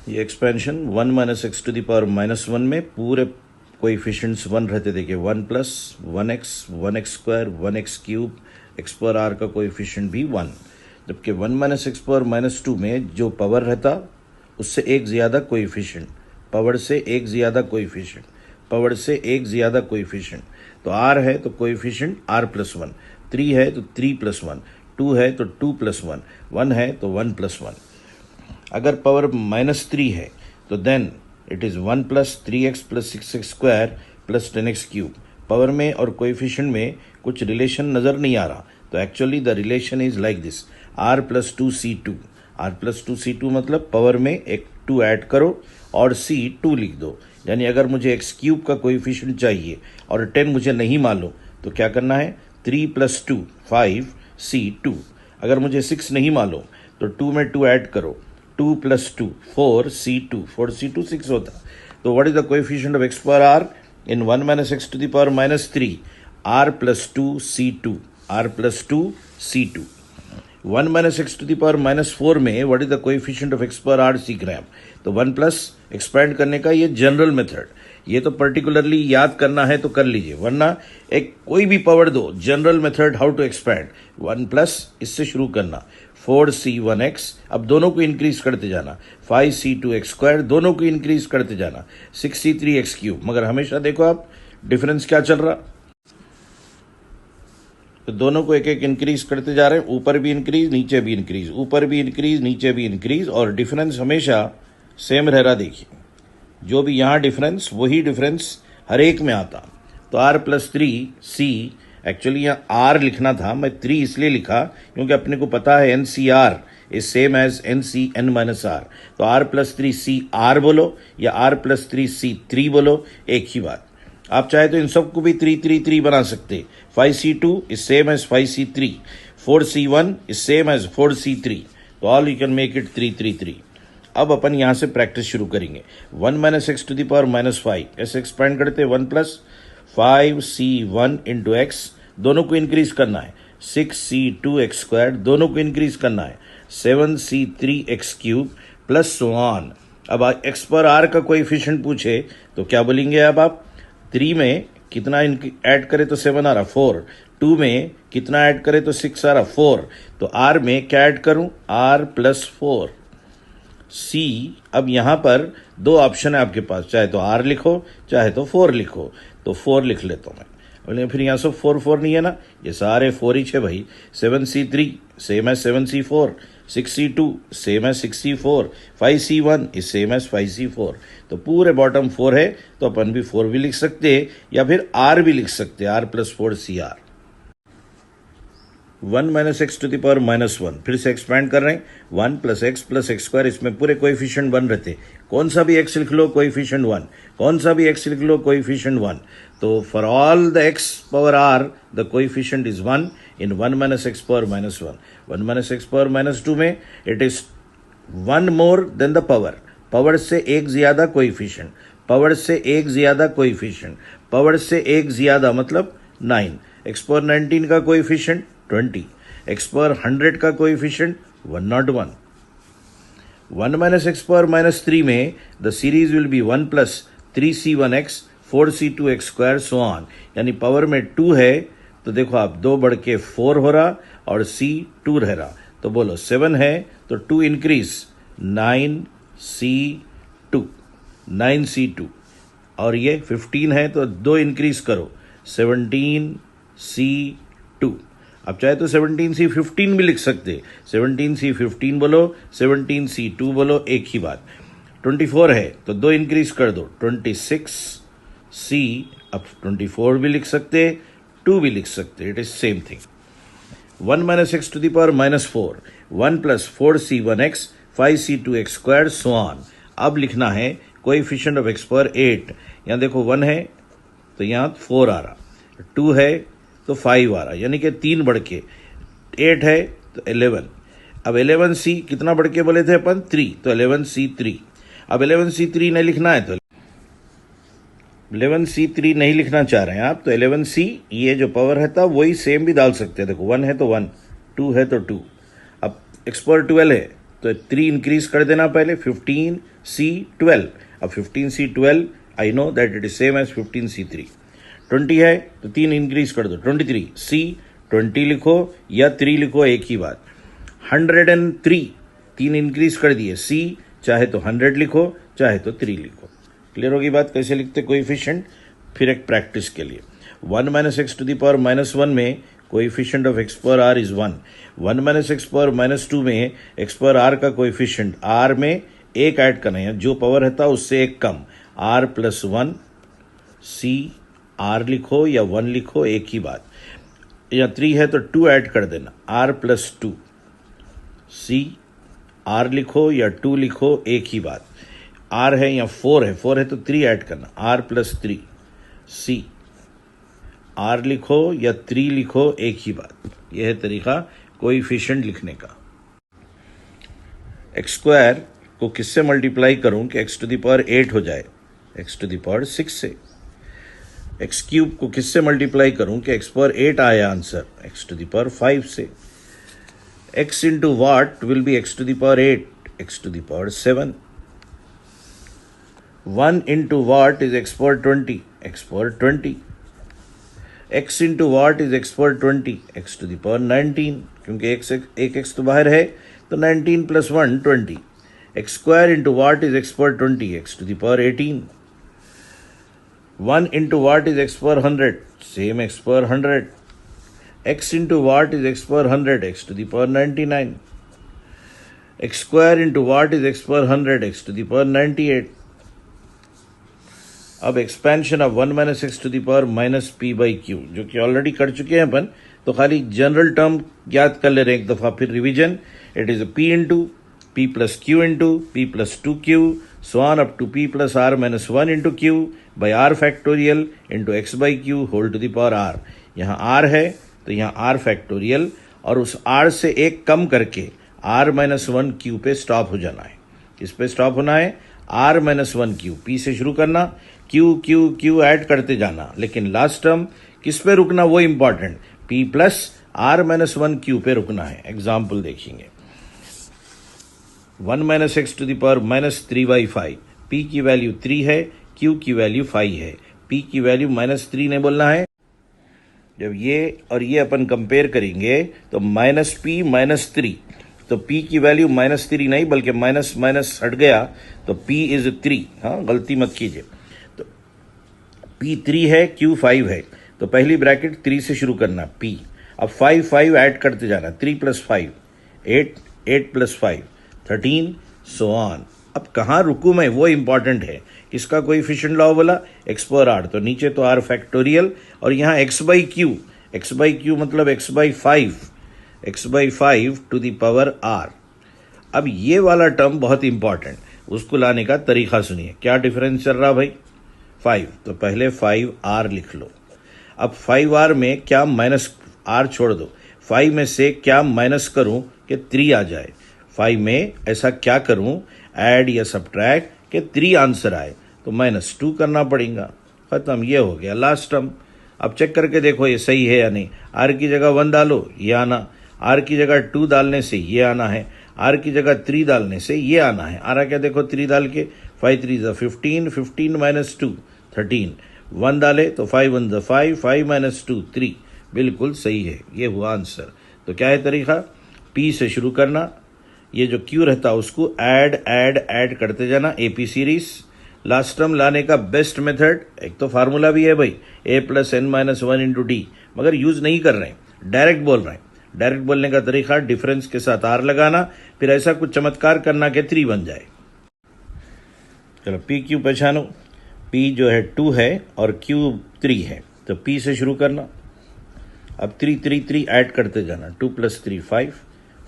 ये expansion 1 minus x to the power minus 1 में पूरे कोएफिशिएंट्स 1 रहते। देखिए 1 plus 1x square 1x cube x पर आर का कोएफिशिएंट भी 1, जबकि 1 माइनस एक्स पावर माइनस 2 में जो पावर रहता उससे एक ज़्यादा कोएफिशिएंट, पावर से एक ज़्यादा कोएफिशिएंट, पावर से एक ज़्यादा कोएफिशिएंट। तो r है तो कोएफिशिएंट r प्लस 1, 3 है तो 3 प्लस 1, 2 है तो 2 प्लस 1, 1 है तो 1 प्लस 1। अगर पावर -3 है तो then it is 1 plus 3x plus 6x square plus 10x cube. Power में और कोएफिशिएंट में कुछ रिलेशन नज़र नहीं आ रहा, तो actually the relation is like this, r plus 2c2। r plus 2c2 मतलब पावर में एक 2 ऐड करो और c 2 लिख दो। यानी अगर मुझे x क्यूब का कोएफिशिएंट चाहिए और 10 मुझे नहीं मालूम तो क्या करना है, 3 प्लस 2 5 c 2। अगर मुझे 6 नहीं मालूम तो 2 में 2 ऐड करो, 2 प्लस 2 4 c2, 4 c2 6 होता। तो what is the coefficient of x power r in 1 minus x to the power minus 3, r plus 2 c2, r plus 2 c2। 1 minus x to the power minus 4 में what is the coefficient of x power r c gram. तो 1 plus expand करने का ये general method, ये तो particularly याद करना है तो कर लीजिए, वरना एक कोई भी पावर दो, general method how to expand, 1 plus इससे शुरू करना, 4c1x, अब दोनों को इंक्रीज करते जाना, 5c2x स्क्वायर, दोनों को इंक्रीज करते जाना, 6c3x क्यूब। मगर हमेशा देखो आप डिफरेंस क्या चल रहा, तो दोनों को एक एक इंक्रीज करते जा रहे हैं, ऊपर भी इंक्रीज नीचे भी इंक्रीज, ऊपर भी इंक्रीज नीचे भी इंक्रीज, और डिफरेंस हमेशा सेम रह रहा। देखिए जो भी यहाँ डिफरेंस वही डिफरेंस हर एक में आता। तो r प्लस 3c, एक्चुअली यहाँ r लिखना था, मैं 3 इसलिए लिखा क्योंकि अपने को पता है NCR is same as NCN minus r। तो r प्लस 3c r बोलो या r प्लस 3c 3 बोलो, एक ही बात। आप चाहे तो इन सबको भी 3 3 3 बना सकते। 5c2 is same as 5c3, 4c1 is same as 4c3, तो all you can make it 3 3 3। अब अपन यहां से प्रैक्टिस शुरू करेंगे। 1 minus x to the power minus 5 ऐसे एक्सपेंड करते, 1 प्लस 5c1 इंटू एक्स, दोनों को इंक्रीज करना है, 6c2x स्क्वायर, दोनों को इंक्रीज करना है, 7c3x cube plus so on. अब एक्स पर आर का कोएफिशिएंट पूछे तो क्या बोलेंगे, अब आप 3 में कितना ऐड करे तो 7 आ रहा 4, 2 में कितना ऐड करे तो 6 आ रहा 4, तो आर में क्या ऐड करूं, r प्लस 4 c। अब यहां पर दो ऑप्शन है आपके पास, चाहे तो r लिखो चाहे तो 4 लिखो, तो 4 लिख लेता हूं मैं। बोले फिर यहाँ सब 4 4 नहीं है ना, ये सारे 4 ही है भाई। 7c3 same as 7c4, 6c2 same as 6c4, 5c1 is same as 5c4। तो पूरे बॉटम 4 है, तो अपन भी 4 भी लिख सकते हैं या फिर r भी लिख सकते हैं, r plus 4cr। 1 minus x to the power minus 1, फिर से एक्सपैंड कर रहे हैं, 1 प्लस एक्स स्क्वायर, इसमें पूरे कोएफिशिएंट 1 रहते, कौन सा भी x लिख लो कोएफिशिएंट 1, कौन सा भी x लिख लो कोएफिशिएंट 1। तो for all the x power r the coefficient is 1 in 1 minus x power minus 1। 1 minus x power minus 2 में it is 1 more than the power, power से एक ज्यादा कोएफिशिएंट, पावर से एक ज्यादा कोएफिशिएंट, पावर से एक ज्यादा मतलब 9, x पावर 19 का कोएफिशिएंट 20, x पावर 100 का coefficient 101। 1 minus x power minus 3 में the series will be 1 plus 3c1x 4c2x square so on. यानी पावर में 2 है तो देखो आप 2 बढ़ के 4 हो रहा और c 2 रह रहा, तो बोलो 7 है तो 2 इंक्रीज 9c2, 9c2, और ये 15 है तो 2 इंक्रीज करो 17c2। अब चाहे तो 17c15 भी लिख सकते, 17c15 बोलो 17c2 बोलो, एक ही बात। 24 है तो 2 इंक्रीज कर दो 26c, अब 24 भी लिख सकते 2 भी लिख सकते, it is same thing. 1 minus x to the power minus 4, 1 plus 4c1x 5c2x square so on. अब लिखना है कोएफिशिएंट ऑफ x पावर 8, यहाँ देखो 1 है तो यहाँ 4 आ रहा, 2 है तो 5 आ रहा, यानी कि 3 बढ़ के 8 है तो 11। अब 11c कितना बढ़ के बोले थे अपन 3, तो 11c3। अब 11c3 नहीं लिखना है तो 11c3 नहीं लिखना चाह रहे हैं आप, तो 11c ये जो पावर रहता वही सेम भी डाल सकते हैं। देखो 1 है तो 1, 2 है तो 2, अब x पावर 12 है तो 3 इंक्रीज कर देना पहले, 15C12। अब 15C12 I know that it is same as 15C3। 20 है तो 3 इंक्रीज कर दो, 23C 20 लिखो या 3 लिखो, एक ही बात। 103 3 इंक्रीज कर दिए, C चाहे तो 100 लिखो चाहे तो 3 लिखो। क्लियर होगी बात कैसे लिखते कोएफिशिएंट? फिर एक प्रैक्टिस के लिए 1 - x to the power -1 में कोएफिशिएंट ऑफ x पर r इज 1। 1 - x पर -2 में x पर r का कोएफिशिएंट r में एक ऐड करना है, जो पावर रहता है उससे एक कम, r + 1 c r लिखो या 1 लिखो, एक ही बात। या 3 है तो 2 ऐड कर देना, r + 2 c r लिखो या 2 लिखो, एक ही बात। r है या 4 है तो 3 ऐड करना, r + 3 c r लिखो या 3 लिखो, एक ही बात। यह है तरीका कोएफिशिएंट लिखने का। x² को किससे मल्टीप्लाई करूं कि x to the power 8 हो जाए? x to the power 6 से। x³ को किससे मल्टीप्लाई करूं कि x पर 8 आया answer? x to the power 5 से। x into what will be x to the power 8? x to the power 7। 1 into what is x power 20? x power 20। x into what is x power 20? x to the power 19, क्योंकि एक x तो बाहर है, तो 19 + 1 20। x² into what is x power 20? x to the power 18। 1 into what is x power 100? Same, x power 100। x into what is x power 100? x to the power 99। x² into what is x power 100? x to the power 98। अब expansion of 1 - x to the power -p/q, जो कि already कर चुके हैं अपन, तो खाली general term याद कर ले रहे हैं एक दफा, फिर revision. It is p into p + q into p + 2q so on up to p + r - 1 into q by r factorial into x/q whole to the power r। यहाँ r है तो यहाँ r फैक्टोरियल, और उस r से एक कम करके r - 1 q पे स्टॉप हो जाना है। किस पे स्टॉप होना है? r - 1 q। p से शुरू करना, q q q ऐड करते जाना, लेकिन लास्ट टर्म किस पे रुकना वो इंपॉर्टेंट, p + r - 1 q पे रुकना है। एग्जाम्पल देखेंगे। 1 - x to the power -3/5। p की वैल्यू 3 है, q की वैल्यू 5 है। p की वैल्यू -3 ने बोलना है। जब ये और ये अपन कंपेयर करेंगे तो -p -3, तो p की वैल्यू -3 नहीं बल्कि माइनस माइनस हट गया, तो p इज 3। हाँ, गलती मत कीजिए। तो p 3 है, q 5 है, तो पहली ब्रैकेट 3 से शुरू करना, p। अब 5 ऐड करते जाना, 3 + 5 8, 8 + 5 13 so on। अब कहाँ रुकू मैं वो इंपॉर्टेंट है। किसका कोएफिशिएंट लॉ बोला? x पर r, तो नीचे तो r फैक्टोरियल, और यहाँ x/q, x/q मतलब x/5 to the power r। अब ये वाला टर्म बहुत इंपॉर्टेंट, उसको लाने का तरीका सुनिए। क्या डिफरेंस चल रहा भाई? 5, तो पहले 5r लिख लो। अब 5r में क्या माइनस, r छोड़ दो, 5 में से क्या माइनस करूं कि 3 आ जाए? 5 में ऐसा क्या करूं, ऐड या सब्ट्रैक्ट कि 3 आंसर आए, तो -2 करना पड़ेगा। खत्म, ये हो गया लास्ट टर्म। अब चेक करके देखो ये सही है या नहीं। r की जगह 1 डालो, ये आना। r की जगह 2 डालने से ये आना है। r की जगह 3 डालने से ये आना है। आ रहा क्या देखो 3 डाल के, 5 3 = 15, 15 - 2 13। 1 डाले तो 5 1 = 5, 5 - 2 3। बिल्कुल सही है, ये हुआ आंसर। तो क्या है तरीका? p से शुरू करना, ये जो q रहता है उसको ऐड करते जाना, AP सीरीज। लास्ट टर्म लाने का बेस्ट मेथड, एक तो फार्मूला भी है भाई, a + n - 1 × d, मगर यूज नहीं कर रहे हैं, डायरेक्ट बोल रहे हैं। डायरेक्ट बोलने का तरीका डिफरेंस के साथ r लगाना, फिर ऐसा कुछ चमत्कार करना कि 3 बन जाए। चलो p q पहचानो। p जो है 2 है और q 3 है, तो p से शुरू करना। अब 3 3 3 ऐड करते जाना, 2 + 3 5,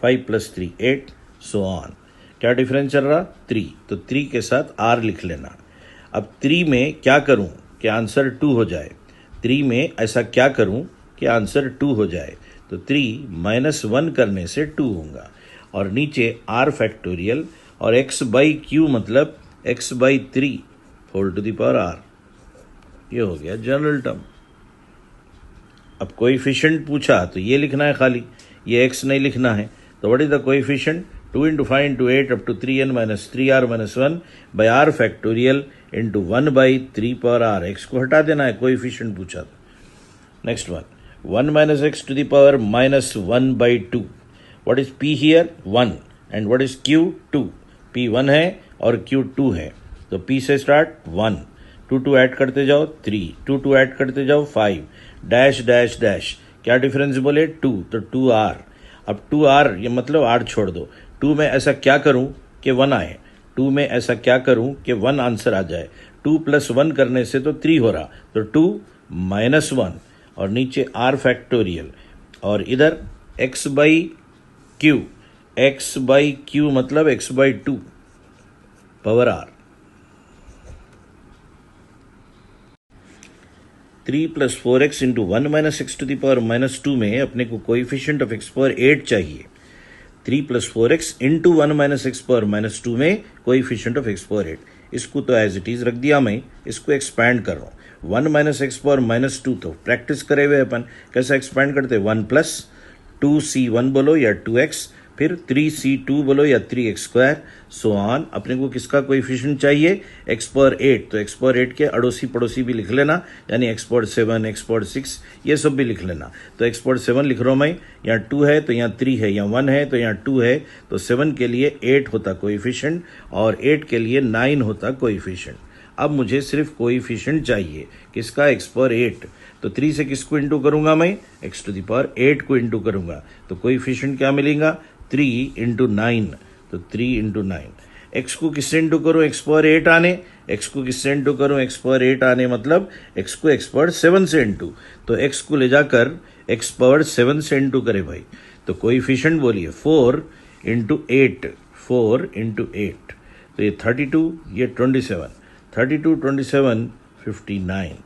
5 + 3 8 so on। क्या डिफरेंस चल रहा? 3, तो 3 के साथ r लिख लेना। अब 3 में क्या करूं कि आंसर 2 हो जाए? 3 में ऐसा क्या करूं कि आंसर 2 हो जाए? तो 3 - 1 करने से 2 होगा, और नीचे r फैक्टोरियल, और x/q मतलब x/3 whole to the power r। ये हो गया जनरल टर्म। अब कोएफिशिएंट पूछा तो ये लिखना है खाली, ये x नहीं लिखना है। तो what is the coefficient? 2 into 5 into 8 up to 3n minus 3r minus 1 by r factorial into 1 by 3 power r. x को हटा देना है, कोएफिशिएंट पूछा था। Next one, 1 minus x to the power minus 1 by 2. What is p here? 1. And what is q? 2. p 1 है और q 2 है, तो p से स्टार्ट 1, 2 ऐड करते जाओ 3, 2 ऐड करते जाओ 5, डैश डैश डैश, क्या डिफरेंस बोले 2, तो 2r। अब 2r ये मतलब r छोड़ दो, 2 में ऐसा क्या करूं कि 1 आए, 2 में ऐसा क्या करूं कि 1 आंसर आ जाए। 2 + 1 करने से तो 3 हो रहा, तो 2 - 1 और नीचे r फैक्टोरियल और इधर x by Q, x by Q मतलब x by 2 power r। 3 + 4x into 1 - x to the power -2 में अपने को कोएफिशिएंट ऑफ x पावर 8 चाहिए। 3 + 4x इंटू 1 - x पावर -2 में कोएफिशिएंट ऑफ x पावर 8, इसको तो एज इट इज रख दिया मैं, इसको एक्सपैंड कर रहा हूँ। 1 - x पावर -2 तो प्रैक्टिस करे हुए अपन कैसा एक्सपैंड करते, 1 + 2c1 बोलो या 2x, फिर 3c2 बोलो या 3x², सो ऑन। अपने को किसका कोएफिशिएंट चाहिए, x पावर 8, तो x पावर 8 के अड़ोसी पड़ोसी भी लिख लेना, यानी x पावर 7, x पावर 6 ये सब भी लिख लेना। तो x पावर 7 लिख रहा हूँ मैं, यहाँ 2 है तो यहाँ 3 है, यहाँ 1 है तो यहाँ 2 है, तो 7 के लिए 8 होता कोएफिशिएंट और 8 के लिए 9 होता कोएफिशिएंट। अब मुझे सिर्फ कोएफिशिएंट चाहिए किसका, x पावर 8, तो 3 से किसको इंटू करूंगा मैं, x टू द पावर 8 को इंटू करूंगा, तो कोएफिशिएंट क्या मिलेगा, 3 × 9, तो 3 × 9। x को किससे इंटू करूं, x पावर 8 आने, x को किससे इंटू करूं, x पावर 8 आने मतलब x को x पावर 7 से इंटू, तो x को ले जाकर x पावर 7 से इंटू करे भाई, तो कोएफिशिएंट बोलिए 4 × 8, 4 × 8, तो ये 32, ये 27, 32 27 59,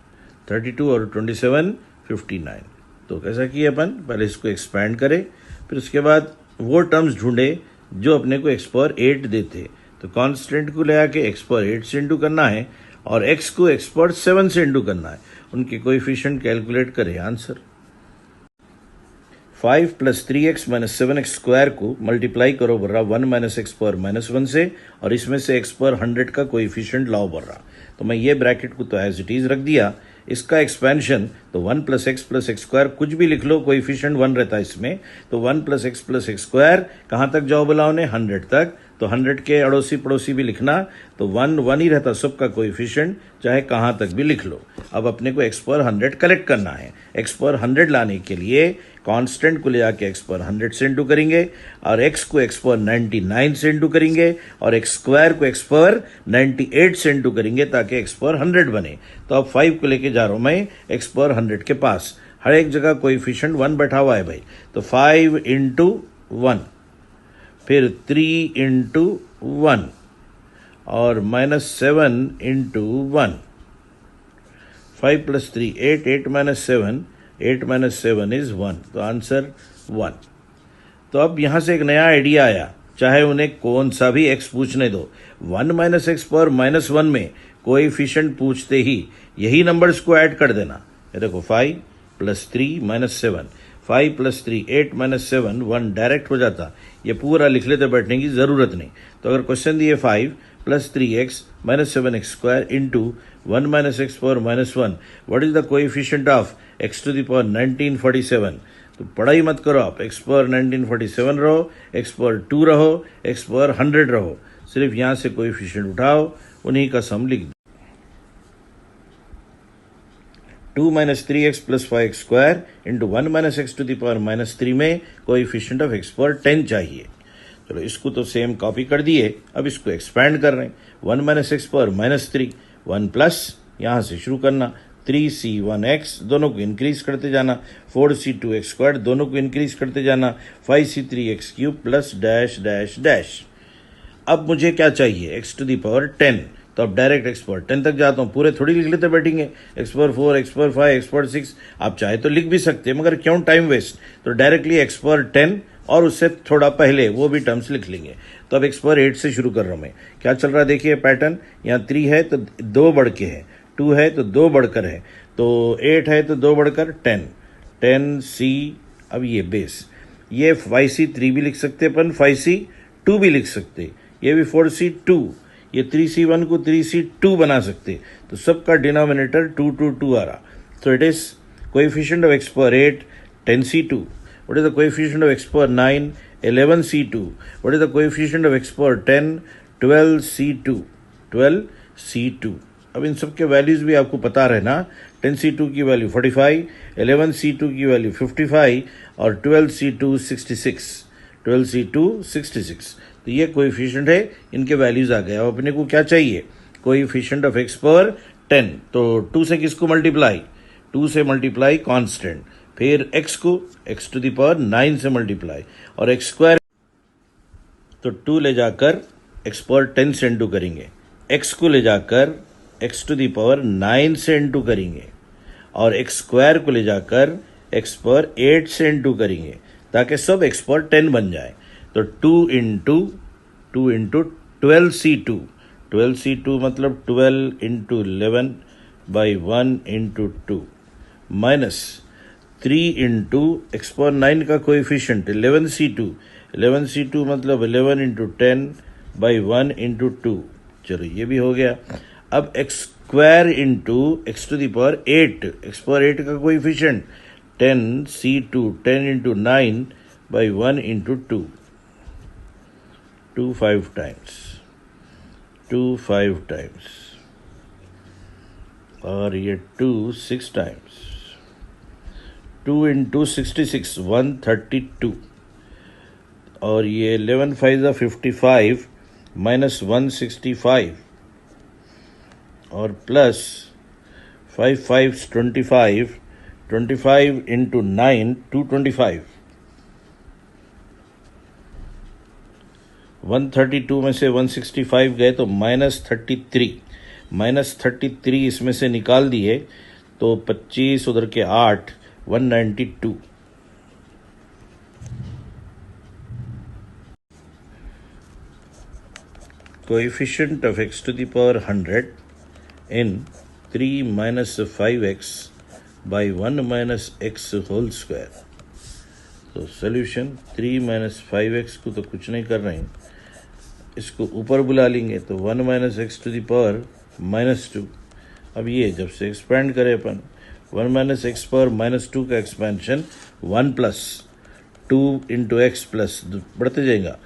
32 और 27 59। तो कैसा किया अपन, पहले इसको एक्सपैंड करें, फिर उसके बाद वो टर्म्स ढूंढे जो अपने को x पावर 8 देते, तो कांस्टेंट को ले आके x पावर 8 से इंटू करना है और x को x पावर 7 से इंटू करना है, उनके कोएफिशिएंट कैलकुलेट करें, आंसर 5 + 3x - 7x² को मल्टीप्लाई करो बर्रा 1 - x पावर -1 से, और इसमें से x पावर 100 का कोएफिशिएंट लाओ बर्रा, तो मैं ये ब्रैकेट को तो एज इट इज रख दिया। इसका एक्सपेंशन तो 1 + x + x² कुछ भी लिख लो, कोएफिशिएंट 1 रहता है इसमें, तो 1 + x + x² कहाँ तक जाओ बोला उन्हें, 100 तक, तो 100 के अड़ोसी पड़ोसी भी लिखना, तो 1 1 ही रहता सबका कोएफिशिएंट, चाहे कहाँ तक भी लिख लो। अब अपने को x पावर 100 कलेक्ट करना है, x पावर 100 लाने के लिए कांस्टेंट को ले जाके x पावर 100 से इंटू करेंगे और x को x पावर 99 से इंटू करेंगे और x² को x पावर 98 से इंटू करेंगे ताकि x पावर 100 बने। तो अब 5 को लेके जा रहा हूं मैं x पावर 100 के पास, हर एक जगह कोएफिशिएंट 1 बैठा हुआ है भाई, तो 5 × 1, फिर 3 × 1 और -7 × 1, 5 + 3 8, 8 - 7, 8 - 7 इज 1, तो आंसर 1। तो अब यहां से एक नया आइडिया आया, चाहे उन्हें कौन सा भी x पूछने दो, 1 - x पावर -1 में कोएफिशिएंट पूछते ही यही नंबर्स को ऐड कर देना। ये देखो 5 + 3 - 7, 5 + 3 8 - 7, 1 डायरेक्ट हो जाता, ये पूरा लिख लेते, बैठने की जरूरत नहीं। तो अगर क्वेश्चन दिए 5 + 3x - 7x² into 1 - x power -1, what is the coefficient of x to the power 1947, तो पढ़ाई मत करो आप, x पावर 1947 रहो, x पावर 2 रहो, x पावर 100 रहो, सिर्फ यहां से कोएफिशिएंट उठाओ, उन्हीं का सम लिख दो। 2 - 3x + 5x² into 1 - x to the power -3 में कोएफिशिएंट ऑफ x पावर 10 चाहिए। चलो इसको तो सेम कॉपी कर दिए, अब इसको एक्सपैंड कर रहे हैं, 1 - x पावर -3, 1 प्लस यहां से शुरू करना, 3c1x दोनों को इंक्रीज करते जाना, 4c2x² दोनों को इंक्रीज करते जाना, 5c3x³ plus dash dash dash. अब मुझे क्या चाहिए, x टू द पावर 10, तो अब डायरेक्ट x पावर 10 तक जाता हूं, पूरे थोड़ी लिख लेते बैठेंगे, x power 4, x power 5, x power 6, आप चाहे तो लिख भी सकते हैं, मगर क्यों टाइम वेस्ट, तो डायरेक्टली x पावर 10 और उससे थोड़ा पहले वो भी टर्म्स लिख लेंगे। तो अब x पावर 8 से शुरू कर रहा हूं मैं, क्या चल रहा है देखिए पैटर्न, यहाँ 3 है तो 2 बढ़ के है, 2 है तो 2 बढ़कर है, तो 8 है तो 2 बढ़कर 10, 10c, अब ये बेस, ये 5c3 भी लिख सकते हैं अपन, 5c 2 भी लिख सकते, ये भी 4C2, ये 3C1 को 3C2 बना सकते, तो सबका डिनोमिनेटर 2 2 2 आ रहा. So it is coefficient of x power 8, 10C2. What is the coefficient of x power 9, 11C2. What is the coefficient of x power 10, 12C2. 12C2. अब इन सब के वैल्यूज भी आपको पता रहना. 10C2 की वैल्यू 45, 11C2 की वैल्यू 55 और 12C2 66. 12C2 66. तो ये कोएफिशिएंट है, इनके वैल्यूज आ गए. अब अपने को क्या चाहिए? Coefficient of x power 10. तो 2 से किसको मल्टीप्लाई? 2 से मल्टीप्लाई कांस्टेंट, फिर x को x टू द पावर 9 से मल्टीप्लाई, और x स्क्वायर, तो 2 ले जाकर x पावर 10 से इंटू करेंगे, x को ले जाकर x टू द पावर 9 से इंटू करेंगे, और x स्क्वायर को ले जाकर x पावर 8 से इंटू करेंगे, ताकि सब x पावर 10 बन जाए. तो 2 इंटू 12C2. 12C2 मतलब 12 into 11 by 1 into 2 minus 3 into x power 9 का कोएफिशिएंट 11C2. 11C2 मतलब 11 इंटू 10 बाई 1 इंटू 2. चलो ये भी हो गया. अब x square into x to the power 8, x power 8 का coefficient 10C2, 10 into 9 by 1 into 2. 2 5 times, 2 5 times, और ये 2 6 टाइम्स. 2 इंटू 66 132, और ये 11 5 55 माइनस 165, और प्लस 5 5 25, 25 इंटू 9 225. 132 में से 165 गए तो -33. -33 इसमें से निकाल दिए तो 25 उधर के 8, 192. Coefficient of x to the power 100 in 3 minus 5x by 1 minus x whole square. तो सोल्यूशन 3 माइनस 5x को तो कुछ नहीं कर रहे हैं, इसको ऊपर बुला लेंगे तो 1 minus x to the power -2. अब ये जब से एक्सपेंड करें अपन, 1 माइनस एक्स पावर -2 का expansion 1 plus 2 into x plus बढ़ते जाएगा,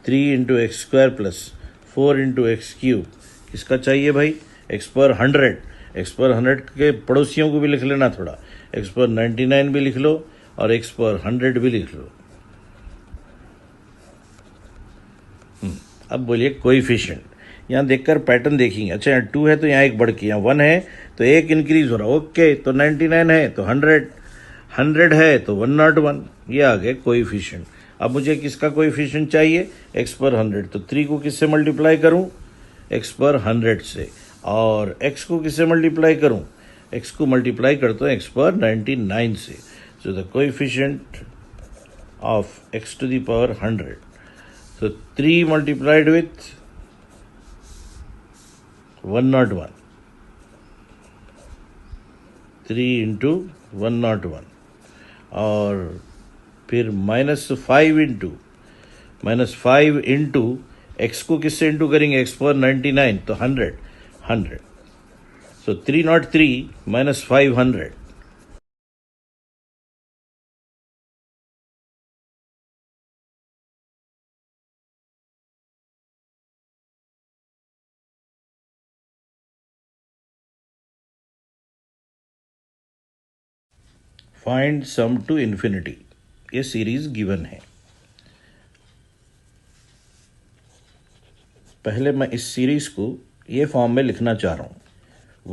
3 into x square plus 4 into x cube. किसका चाहिए भाई? X power 100. एक्स पावर 100 के पड़ोसियों को भी लिख लेना थोड़ा, एक्स पावर 99 भी लिख लो और एक्स पावर 100 भी लिख लो. अब बोलिए कोएफिशिएंट. यहाँ देखकर पैटर्न देखेंगे. अच्छा यहाँ 2 है तो यहाँ एक बढ़ के, यहाँ 1 है तो एक इंक्रीज हो रहा. ओके, तो 99 है तो 100, 100 है तो 101. ये आ गए कोएफिशिएंट. अब मुझे किसका कोएफिशिएंट चाहिए? एक्स पर 100. तो 3 को किससे मल्टीप्लाई करूं? एक्स पर 100 से. और एक्स को किससे मल्टीप्लाई करूं? एक्स को मल्टीप्लाई करता हूं एक्स पर 99 से. So the coefficient of x to the power 100. So 3 multiplied with 101. 3 into 101. और फिर -5 इंटू x को किससे इंटू करेंगे? x पर 99 तो 100. So 303 minus 500. Find sum to infinity. ये सीरीज गिवन है. पहले मैं इस सीरीज को ये फॉर्म में लिखना चाह रहा हूं.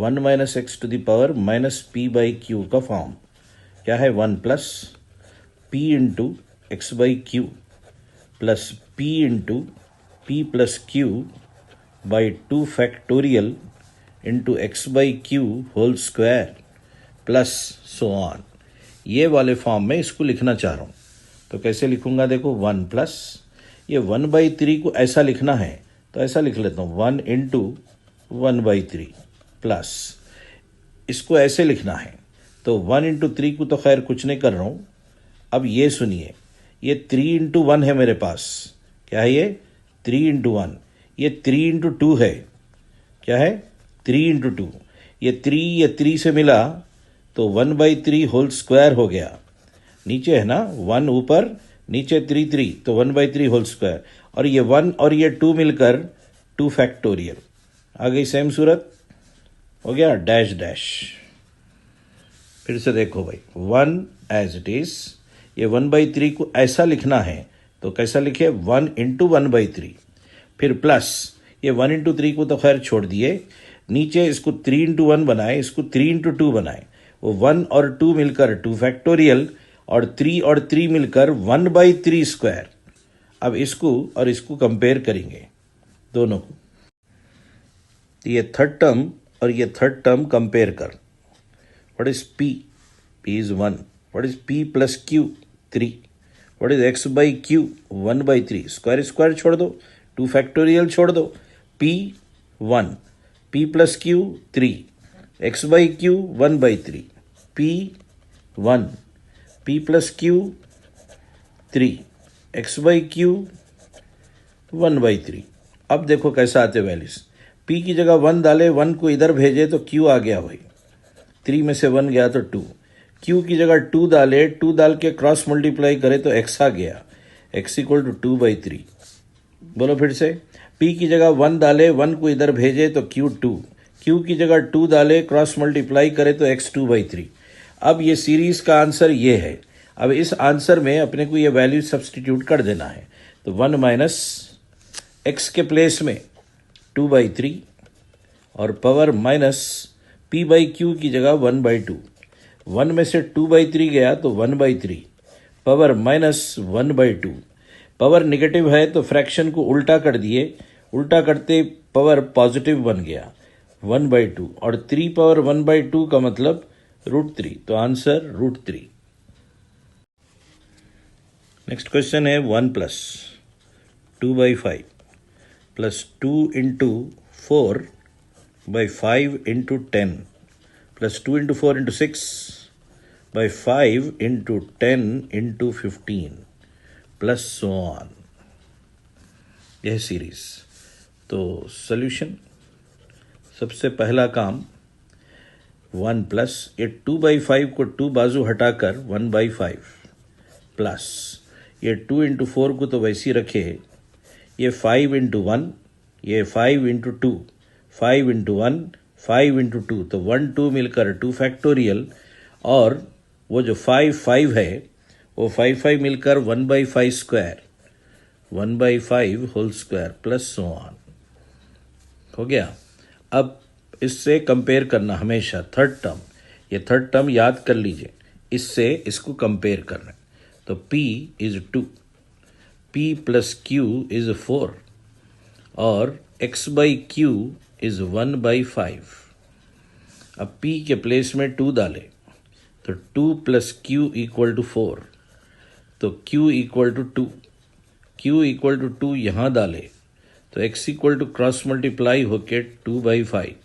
1 minus x to the power minus p by q का फॉर्म क्या है? 1 plus p into x by q plus p into p plus q by 2 factorial into x by q whole square plus so on. ये वाले form में इसको लिखना चाह रहा हूँ. तो कैसे लिखूंगा? देखो 1 प्लस, ये 1/3 को ऐसा लिखना है तो ऐसा लिख लेता हूँ 1 इंटू 1/3 प्लस, इसको ऐसे लिखना है तो 1 इंटू 3 को तो खैर कुछ नहीं कर रहा हूँ. अब ये सुनिए, ये 3 इंटू 1 है मेरे पास. क्या है ये? 3 × 1, ये 3 × 2 है, क्या है 3 × 2, ये 3 से मिला तो 1/3 होल स्क्वायर हो गया, नीचे है ना 1 ऊपर, नीचे 3 तो 1/3 होल स्क्वायर, और ये 1 और ये 2 मिलकर 2 फैक्टोरियल, आ गई सेम सूरत, हो गया डैश डैश। फिर से देखो भाई, 1 एज इट इज, ये 1/3 को ऐसा लिखना है तो कैसा लिखे, 1 × 1/3, फिर प्लस ये 1 × 3 को तो खैर छोड़ दिए, नीचे इसको 3 × 1 बनाए, इसको 3 × 2 बनाए, वो 1 और 2 मिलकर 2 फैक्टोरियल, और 3 और 3 मिलकर 1/3 स्क्वायर। अब इसको और इसको कंपेयर करेंगे दोनों को, तो ये थर्ड टर्म और ये थर्ड टर्म कंपेयर कर। What is p? p is 1। What is p plus q? 3। What is x/q? 1/3। Square square छोड़ दो, 2 फैक्टोरियल छोड़ दो, p 1, p plus q 3, x/q 1/3, p 1, p plus q 3, x/q 1/3। अब देखो कैसा आते वैल्यूज, p की जगह 1 डाले, 1 को इधर भेजे तो q आ गया भाई, 3 में से 1 गया तो 2, q की जगह 2 डाले, 2 डाल के क्रॉस मल्टीप्लाई करे तो x आ गया, x = 2/3। बोलो फिर से, p की जगह 1 डाले, 1 को इधर भेजे तो q 2, q की जगह 2 डाले, क्रॉस मल्टीप्लाई करे तो x 2/3। अब ये सीरीज का आंसर ये है। अब इस आंसर में अपने को ये वैल्यू सब्सटीट्यूट कर देना है, तो 1 माइनस x के प्लेस में 2/3 और पावर माइनस p/q की जगह 1/2, 1 में से 2/3 गया तो 1/3, पावर माइनस 1/2, पावर निगेटिव है तो फ्रैक्शन को उल्टा कर दिए, उल्टा करते पावर पॉजिटिव बन गया 1/2, और 3 पावर 1/2 का मतलब √3, तो आंसर √3। नेक्स्ट क्वेश्चन है 1 + 2/5 + 2 × 4/5 × 10 + 2 × 4 × 6/5 × 10 × 15 प्लस सो ऑन, यह सीरीज। तो सॉल्यूशन, सबसे पहला काम 1 प्लस, ये 2/5 को 2 बाजू हटाकर 1/5 प्लस, ये 2 × 4 को तो वैसी रखे, ये 5 × 1, ये 5 × 2, 5 × 1, 5 × 2, तो 1 2 मिलकर 2 फैक्टोरियल, और वो जो 5 5 है वो 5 5 मिलकर 1/5 square, 1/5 whole square plus so on, हो गया। अब इससे कंपेयर करना हमेशा थर्ड टर्म, ये थर्ड टर्म याद कर लीजिए, इससे इसको कंपेयर करना, तो p = 2, p प्लस q = 4, और x/q = 1/5। अब p के प्लेस में 2 डाले तो 2 + q = 4, तो q = 2, q = 2 यहाँ डाले तो x = क्रॉस मल्टीप्लाई होके 2/5।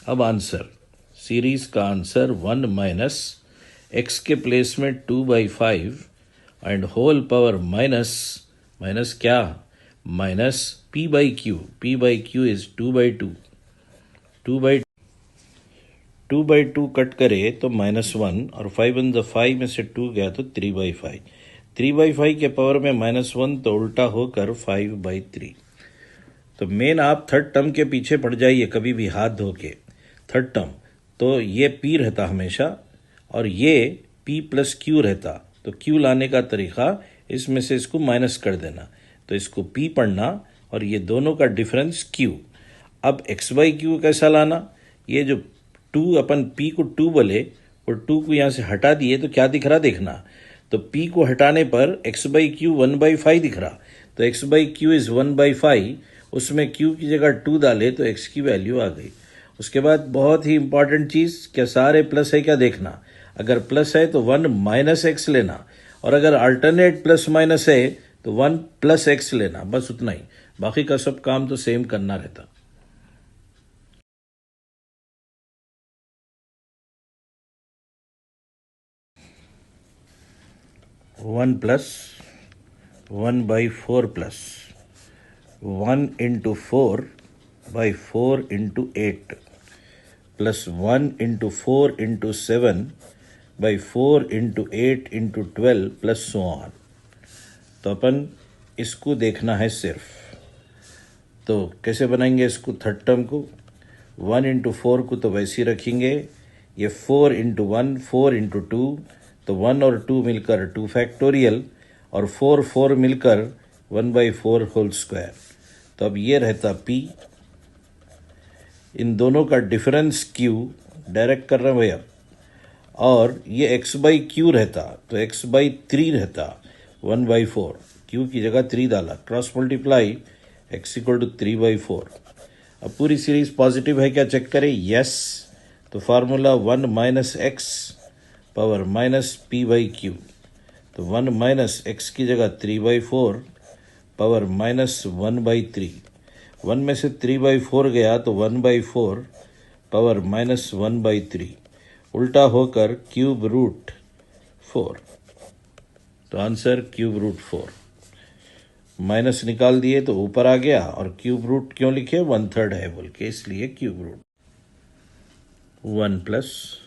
अब आंसर, सीरीज का आंसर 1 माइनस x के प्लेस में 2/5 and whole power minus, minus क्या, minus p/q, p/q is 2/2, 2/2 cut करे तो -1, और 5 × 5 में से 2 गया तो 3/5, 3/5 के पावर में -1 तो उल्टा होकर 5/3। तो मेन आप थर्ड टर्म के पीछे पड़ जाइए कभी भी हाथ धो के, थर्ड टर्म तो ये p रहता हमेशा, और ये p प्लस q रहता, तो q लाने का तरीका इसमें से इसको माइनस कर देना, तो इसको p पढ़ना और ये दोनों का डिफरेंस q। अब x/q कैसा लाना, ये जो 2 अपन p को 2 बोले और 2 को यहाँ से हटा दिए तो क्या दिख रहा देखना, तो p को हटाने पर x/q 1/5 दिख रहा, तो x/q = 1/5, उसमें q की जगह 2 डाले तो x की वैल्यू आ गई। उसके बाद बहुत ही इंपॉर्टेंट चीज़, क्या सारे प्लस है क्या देखना, अगर प्लस है तो 1 माइनस x लेना, और अगर अल्टरनेट प्लस माइनस है तो 1 + x लेना, बस उतना ही, बाकी का सब काम तो सेम करना रहता। One plus 1/4 plus 1 into 4 by 4 into 8 plus 1 into 4 into 7 by 4 into 8 into 12 plus so on. तो अपन इसको देखना है सिर्फ, तो कैसे बनाएंगे इसको थर्ड टर्म को? 1 इंटू 4 को तो वैसे ही रखेंगे, ये 4 इंटू 1 4 इंटू 2, तो 1 और 2 मिलकर 2 फैक्टोरियल और 4 4 मिलकर 1/4 होल स्क्वायर। तो अब ये रहता P, इन दोनों का डिफरेंस Q डायरेक्ट कर रहे हैं भैया, और ये x/q रहता तो x/3 रहता 1/4, q की जगह 3 डाला, क्रॉस मल्टीप्लाई x = 3/4। अब पूरी सीरीज पॉजिटिव है क्या चेक करें? यस, तो formula 1 minus x power minus p/q, तो 1 माइनस एक्स की जगह 3/4 पावर माइनस 1/3, 1 में से 3/4 गया तो 1/4 पावर माइनस 1/3, उल्टा होकर क्यूब रूट 4, तो आंसर क्यूब रूट 4। माइनस निकाल दिए तो ऊपर आ गया, और क्यूब रूट क्यों लिखे? 1/3 है बोल के, इसलिए cube root. 1 plus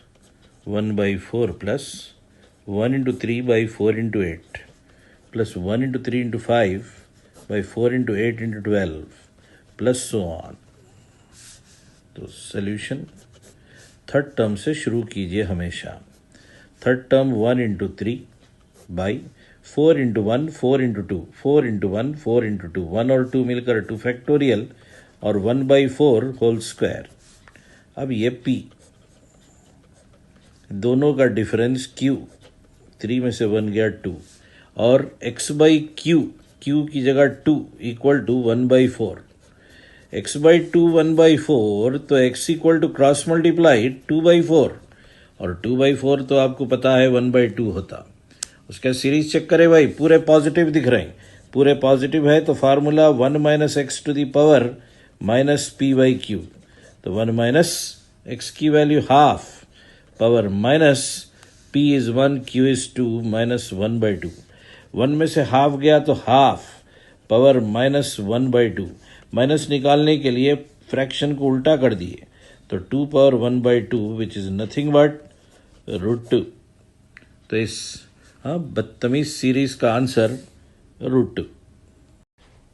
1/4 plus 1 into 3/4 into 8 plus 1 into 3 into 5/4 into 8 into 12 plus so on. तो सोल्यूशन थर्ड टर्म से शुरू कीजिए हमेशा। Third term 1 into 3 by 4 into 1 4 into 2 4 into 1 4 into 2, 1 और 2 मिलकर 2 फैक्टोरियल और 1/4 होल स्क्वायर। अब ये P, दोनों का डिफरेंस Q, 3 में से 1 गया 2, और x/q, q की जगह 2 इक्वल टू 1/4, x/2 1/4, तो x equal to cross multiply 2/4, और 2/4 तो आपको पता है 1/2 होता। उसका सीरीज चेक करें भाई, पूरे पॉजिटिव दिख रहे हैं, पूरे पॉजिटिव है, तो formula 1 minus x to the power minus p/q, तो 1 माइनस एक्स की value half power minus p is 1 q is 2 minus 1/2, 1 में से हाफ गया तो हाफ पावर माइनस 1/2, माइनस निकालने के लिए फ्रैक्शन को उल्टा कर दिए, तो 2 power 1/2 which is nothing but √2। तो इस बदतमीज सीरीज का answer √2।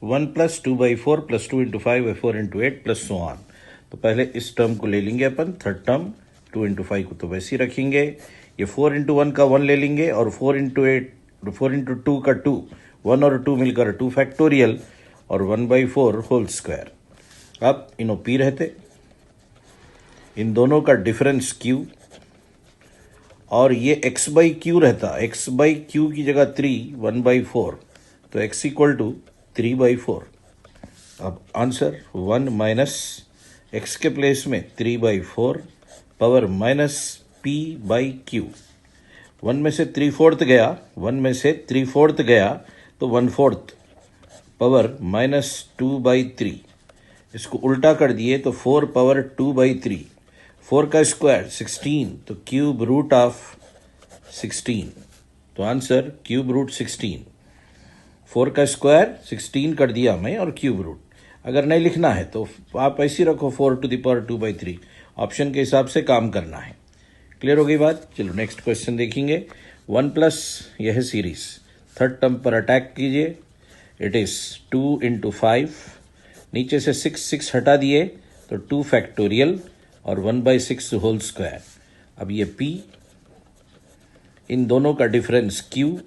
1 plus 2/4 plus 2 into 5/4 into 8 plus so on. तो पहले इस टर्म को ले लेंगे अपन, थर्ड टर्म 2 इंटू 5 को तो वैसे ही रखेंगे, ये 4 इंटू 1 का 1 ले लेंगे, और 4 इंटू 2 का 2, 1 और 2 मिलकर 2 फैक्टोरियल और 1/4 होल स्क्वायर। अब इनो P रहते, इन दोनों का डिफरेंस Q, और ये x/q रहता, x/q की जगह 3 1/4, तो x इक्वल टू 3/4। अब आंसर 1 माइनस एक्स के प्लेस में 3/4 पावर माइनस p/q, 1 में से 3/4 गया, 1 में से 3/4 गया तो 1/4 पावर माइनस 2/3, इसको उल्टा कर दिए तो 4 पावर 2/3, 4 का स्क्वायर 16, तो क्यूब रूट ऑफ 16, तो आंसर क्यूब रूट 16। 4 का स्क्वायर 16 कर दिया मैं, और क्यूब रूट अगर नहीं लिखना है तो आप ऐसे रखो 4 टू द पावर 2/3, ऑप्शन के हिसाब से काम करना है। क्लियर हो गई बात? चलो नेक्स्ट क्वेश्चन देखेंगे। 1 प्लस, यह है सीरीज, थर्ड टर्म पर अटैक कीजिए, इट इज 2 इंटू 5, नीचे से 6 हटा दिए तो 2 फैक्टोरियल और 1/6 होल स्क्वायर। अब ये P, इन दोनों का डिफरेंस Q,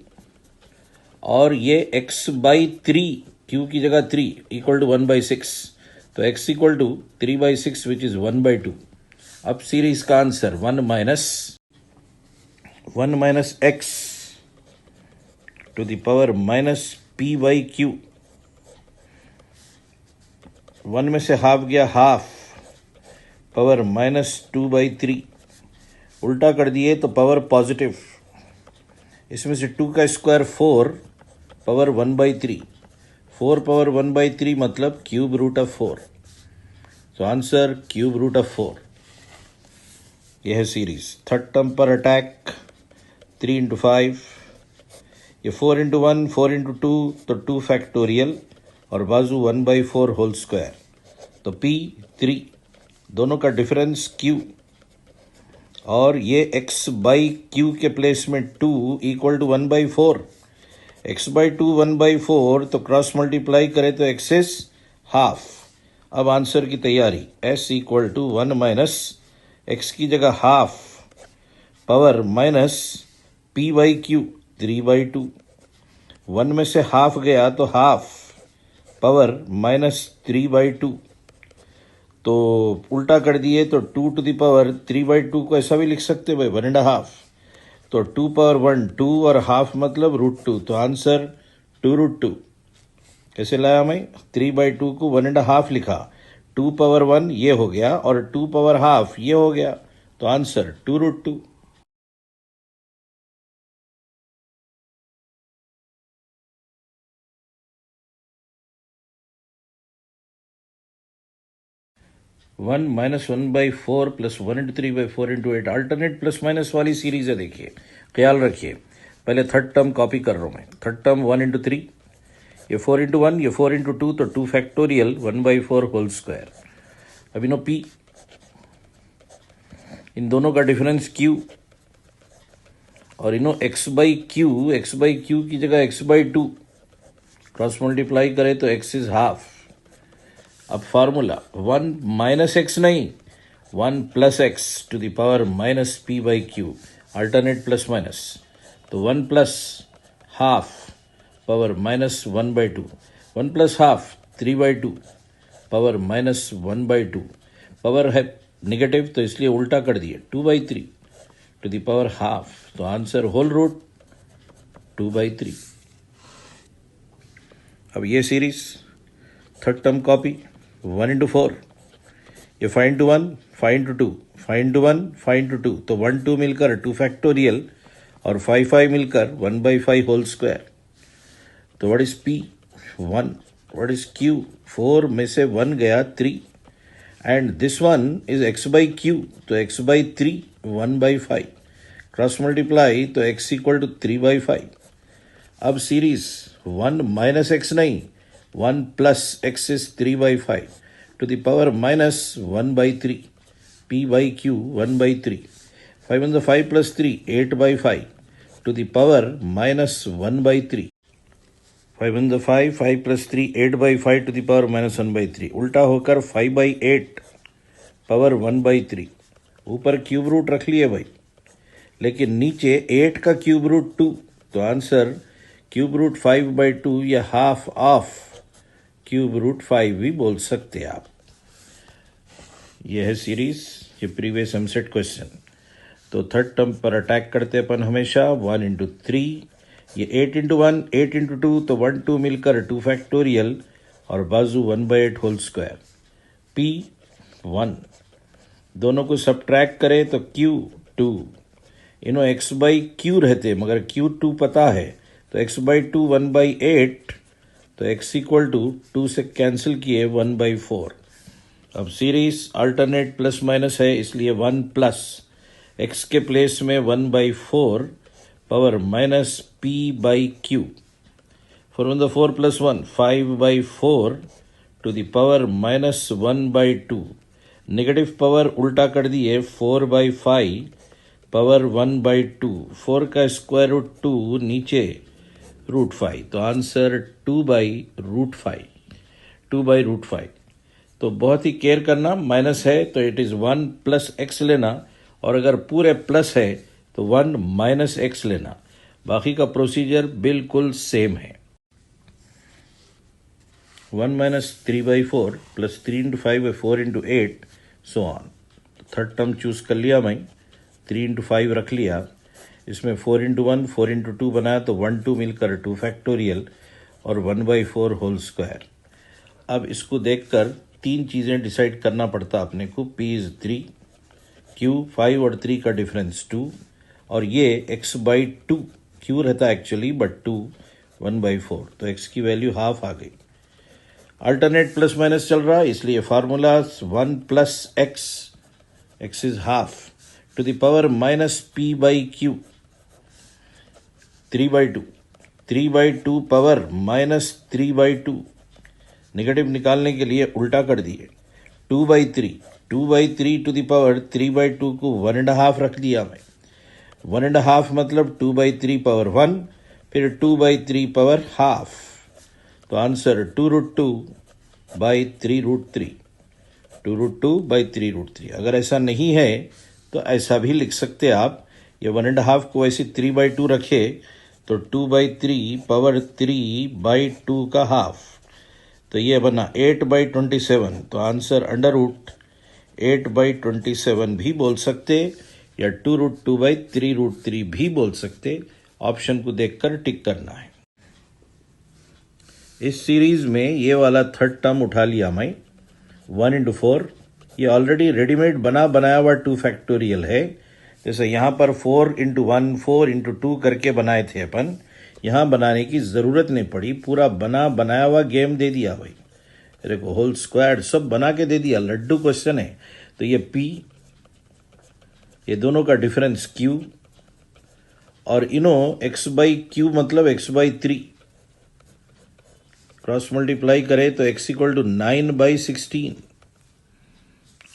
और ये x/3, q की जगह 3 इक्वल टू 1/6, तो x equal to 3/6 which is 1/2। अब सीरीज का answer 1 minus x to the power minus p/q, 1 में से हाफ गया हाफ पावर माइनस 2/3, उल्टा कर दिए तो पावर पॉजिटिव, इसमें से 2 का स्क्वायर 4 पावर 1/3, 4 पावर 1/3 मतलब क्यूब रूट ऑफ 4, तो आंसर क्यूब रूट ऑफ 4। यह है सीरीज। थर्ड टर्म पर अटैक 3 इंटू 5, ये 4 इंटू 1 4 इंटू 2 तो 2 फैक्टोरियल और बाजू 1/4 होल स्क्वायर, तो P 3, दोनों का डिफरेंस Q, और ये x बाई क्यू के प्लेस में 2 इक्वल टू 1/4, x बाई 2 1/4, तो क्रॉस मल्टीप्लाई करे तो x इज हाफ। अब आंसर की तैयारी, s equal to 1 minus x की जगह half power minus p by q 3/2, 1 में से हाफ गया तो हाफ पावर माइनस 3/2, तो उल्टा कर दिए तो 2 टू द पावर 3/2 को ऐसा भी लिख सकते भाई 1.5, तो 2 पावर 1 2 और हाफ मतलब √2, तो आंसर 2√2। कैसे लाया मैं? 3/2 को 1.5 लिखा, 2 पावर 1 ये हो गया और 2 पावर हाफ ये हो गया, तो answer 2√2। One minus 1/4 plus 1/3/4 × 8 alternate plus minus वाली सीरीज है। देखिए, ख्याल रखिए, पहले थर्ड टर्म कॉपी कर रहा हूं मैं। थर्ड टर्म 1 × 3, ये 4 × 1, ये 4 × 2, तो 2 फैक्टोरियल 1/4 होल स्क्वायर। अभी नो P, इन दोनों का डिफरेंस Q, और इनो x बाई क्यू की जगह x/2 क्रॉस मल्टीप्लाई करे तो x इज हाफ। अब फार्मूला 1 माइनस एक्स नहीं, 1 plus x to the power minus p by q, alternate plus minus, तो 1 plus half power minus 1/2, 1 plus half 3/2 power minus 1/2, power है negative तो इसलिए उल्टा कर दिए 2/3 टू द पावर हाफ, तो आंसर होल रूट 2/3। अब ये सीरीज थर्ड टर्म कॉपी 1 × 4, ये 5 × 1 5 × 2 5 × 1 5 × 2, तो 1 2 मिलकर 2 फैक्टोरियल और 5 5 मिलकर 1/5 होल स्क्वायर। तो what is P? 1। What is Q? 4 में से 1 गया 3, and this one is x by q, तो x/3 1/5, क्रॉस मल्टीप्लाई तो x इक्वल टू 3/5। अब सीरीज 1 माइनस एक्स नहीं, 1 plus x is 3/5 to the power minus 1/3, p by q 1/3, 5 on the 5 plus 3 8/5 to the power minus 1/3, 5 on the 5 plus 3 8/5 to the power minus 1/3, उल्टा होकर 5/8 power 1/3। ऊपर cube root रख लिए भाई, लेकिन नीचे 8 का क्यूब रूट 2, तो आंसर क्यूब रूट 5/2 या हाफ ऑफ क्यूब रूट 5 भी बोल सकते हैं आप। यह है सीरीज, ये प्रीवियस एमसेट क्वेश्चन। तो थर्ड टर्म पर अटैक करते अपन हमेशा 1 × 3, ये 8 × 1 8 × 2, तो 1 2 मिलकर 2 फैक्टोरियल और बाजू 1/8 होल स्क्वायर। P 1, दोनों को सब्ट्रैक्ट करें तो Q 2, इन्हों x बाई क्यू रहते मगर Q 2 पता है, तो x/2 1/8, तो x इक्वल टू 2 से कैंसिल किए 1/4। अब सीरीज अल्टरनेट प्लस माइनस है, इसलिए 1 प्लस x के प्लेस में 1/4 power minus p by q, 4 on the 4 plus 1 5/4 to the power minus 1/2, negative power उल्टा कर दिए 4/5 पावर 1/2, 4 का स्क्वायर रूट 2 नीचे √5, तो आंसर 2/√5, 2/√5। तो बहुत ही केयर करना, माइनस है तो इट इज 1 प्लस एक्स लेना, और अगर पूरे प्लस है तो 1 माइनस एक्स लेना। बाकी का प्रोसीजर बिल्कुल सेम है। 1 minus 3/4 plus 3 × 5 4 × 8 so on. Third term choose कर लिया मैं, 3 × 5 रख लिया, इसमें 4 × 1 4 × 2 बनाया, तो 1 2 मिलकर 2 फैक्टोरियल और 1/4 होल स्क्वायर। अब इसको देखकर 3 चीज़ें डिसाइड करना पड़ता अपने को। P इज 3, Q 5 और 3 का डिफरेंस 2, और ये x/2 Q रहता एक्चुअली बट 2 1/4, तो x की वैल्यू हाफ आ गई। अल्टरनेट प्लस माइनस चल रहा है, इसलिए formula 1 plus x is half to the power minus p by q 3/2, 3/2 power minus 3/2, negative निकालने के लिए उल्टा कर दिए, 2/3, 2/3 टू द पावर 3/2 को 1.5 रख दिया मैं, 1.5 मतलब 2/3 पावर 1, फिर 2/3 पावर हाफ, तो आंसर 2√2/3√3, 2√2/3√3। अगर ऐसा नहीं है तो ऐसा भी लिख सकते आप, ये 1.5 को ऐसे 3/2 रखे तो 2/3 पावर 3/2 का हाफ, तो ये बना 8/27, तो आंसर √8/27 भी बोल सकते या 2√2/3√3 भी बोल सकते। ऑप्शन को देखकर टिक करना है। इस सीरीज में ये वाला थर्ड टर्म उठा लिया मैं, 1/4, ये ऑलरेडी रेडीमेड बनाया हुआ 2 फैक्टोरियल है। जैसे यहाँ पर 4×1 4×2 करके बनाए थे अपन, यहाँ बनाने की ज़रूरत नहीं पड़ी, पूरा बनाया हुआ गेम दे दिया भाई, देखो होल स्क्वायर सब बना के दे दिया, लड्डू क्वेश्चन है। तो ये P, ये दोनों का डिफरेंस Q, और x/q मतलब x/3, क्रॉस मल्टीप्लाई करे तो x = 9/16।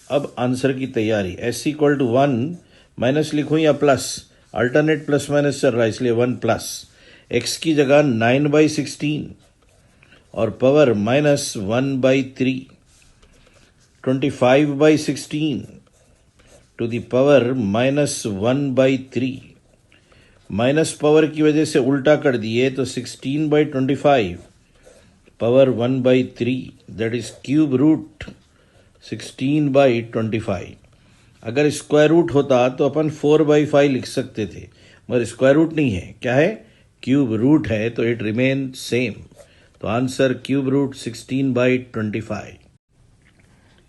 अब आंसर की तैयारी, s = 1 माइनस लिखूं या प्लस, अल्टरनेट प्लस माइनस चल रहा है इसलिए 1 प्लस, x की जगह 9/16 और पावर -1/3, 25/16 to the power -1/3, minus power की वजह से उल्टा कर दिए तो 16/25 power 1/3, that is cube root 16/25। अगर स्क्वायर रूट होता तो अपन 4/5 लिख सकते थे, मगर स्क्वायर रूट नहीं है, क्या है, क्यूब रूट है, तो इट रिमेन सेम। तो answer cube root 16/25।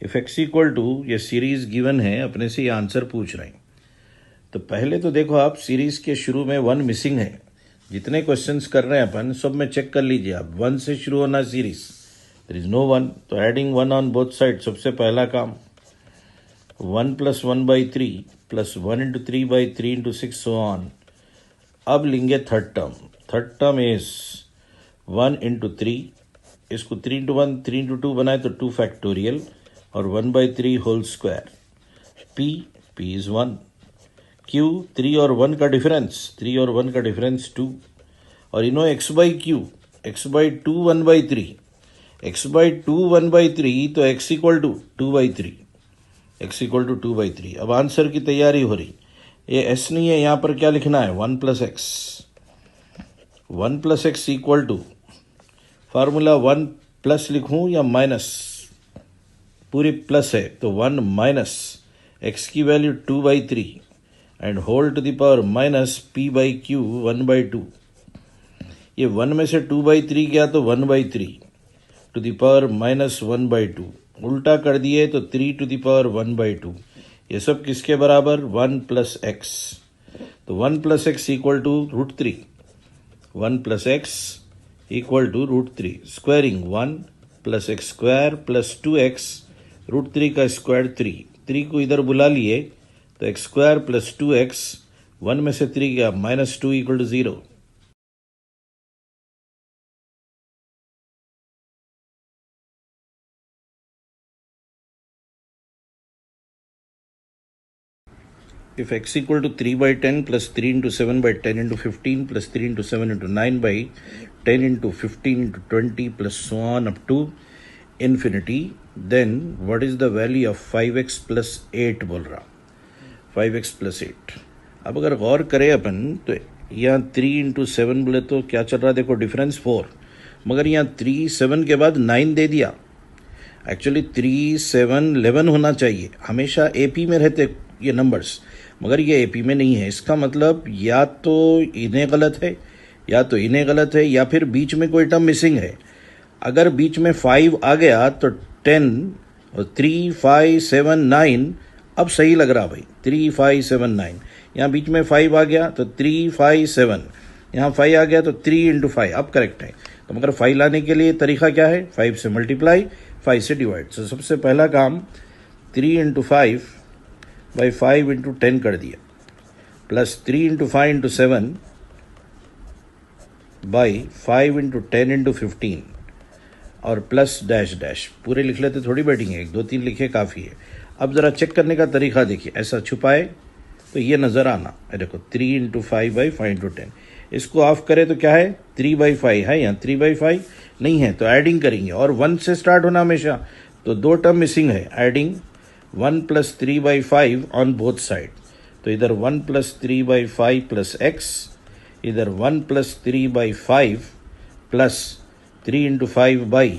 If x = ये सीरीज गिवन है, अपने से ये आंसर पूछ रहे हैं। तो पहले तो देखो आप, सीरीज के शुरू में 1 मिसिंग है, जितने क्वेश्चंस कर रहे हैं अपन सब में चेक कर लीजिए आप, 1 से शुरू होना सीरीज, देयर इज नो 1, तो एडिंग 1 ऑन बोथ साइड सबसे पहला काम, 1 + 1/3 + 1 × 3/3 × 6 so on। अब लेंगे थर्ड टर्म इज 1 × 3, इसको 3 × 1 3 × 2 बनाए तो 2 फैक्टोरियल और 1/3 whole square, p is 1, q 3 और 1 का डिफरेंस 2, और x/q, x/2 1/3, x/2 1/3 तो x = 2/3, x = 2/3। अब आंसर की तैयारी हो रही, ये s नहीं है, यहाँ पर क्या लिखना है, 1 + x, 1 + x = फार्मूला 1 प्लस लिखूं या माइनस, पूरी प्लस है तो 1 माइनस x की value 2/3 and whole to the power -p/q 1/2। ये 1 में से 2/3 गया तो 1/3 टू द पावर -1/2, उल्टा कर दिए तो 3 टू द पावर 1/2। ये सब किसके बराबर, 1 + x, तो 1 + x = √3, 1 + x = √3, squaring 1 + x² + 2x, √3 का स्क्वायर 3 को इधर बुला लिए तो x² + 2x, 1 में से 3 गया, -2 = 0। If x = 3/10 + 3 × 7/10 × 15 + 3 × 7 × 9/10 × 15 × 20 + so on up to infinity, then what is the value of 5x + 8 बोल रहा, 5x + 8। अब अगर गौर करें अपन तो यहाँ 3 × 7 बोले तो क्या चल रहा है, देखो डिफरेंस 4, मगर यहाँ 3 7 के बाद 9 दे दिया। एक्चुअली 3 7 11 होना चाहिए, हमेशा AP में रहते ये नंबर्स, मगर ये AP में नहीं है। इसका मतलब या तो इन्हें गलत है या फिर बीच में कोई टर्म मिसिंग है। अगर बीच में 5 आ गया तो 10 और 3 5 7 9 अब सही लग रहा भाई, 3 5 7 9, यहाँ बीच में 5 आ गया तो 3 5 7, यहाँ 5 आ गया तो 3 × 5 अब करेक्ट है। तो मगर 5 लाने के लिए तरीका क्या है, 5 से मल्टीप्लाई, 5 से डिवाइड। तो सबसे पहला काम 3 × 5/5 × 10 कर दिया, प्लस 3 × 5 × 7/5 × 10 × 15, 5 × 10 × 15 और प्लस डैश डैश, पूरे लिख लेते थोड़ी बैठेंगे, 1 2 3 लिखे काफ़ी है। अब ज़रा चेक करने का तरीका देखिए, ऐसा छुपाए तो ये नज़र आना, देखो 3 इंटू 5/5 इसको ऑफ करें तो क्या है 3/5 है, यहाँ 3/5 नहीं है तो एडिंग करेंगे और 1 से स्टार्ट होना हमेशा, तो 2 टर्म मिसिंग है, एडिंग 1 + 3/5 ऑन बोथ साइड, तो इधर 1 + 3/5 प्लस एक्स, इधर 1 + 3/5 plus 3 into 5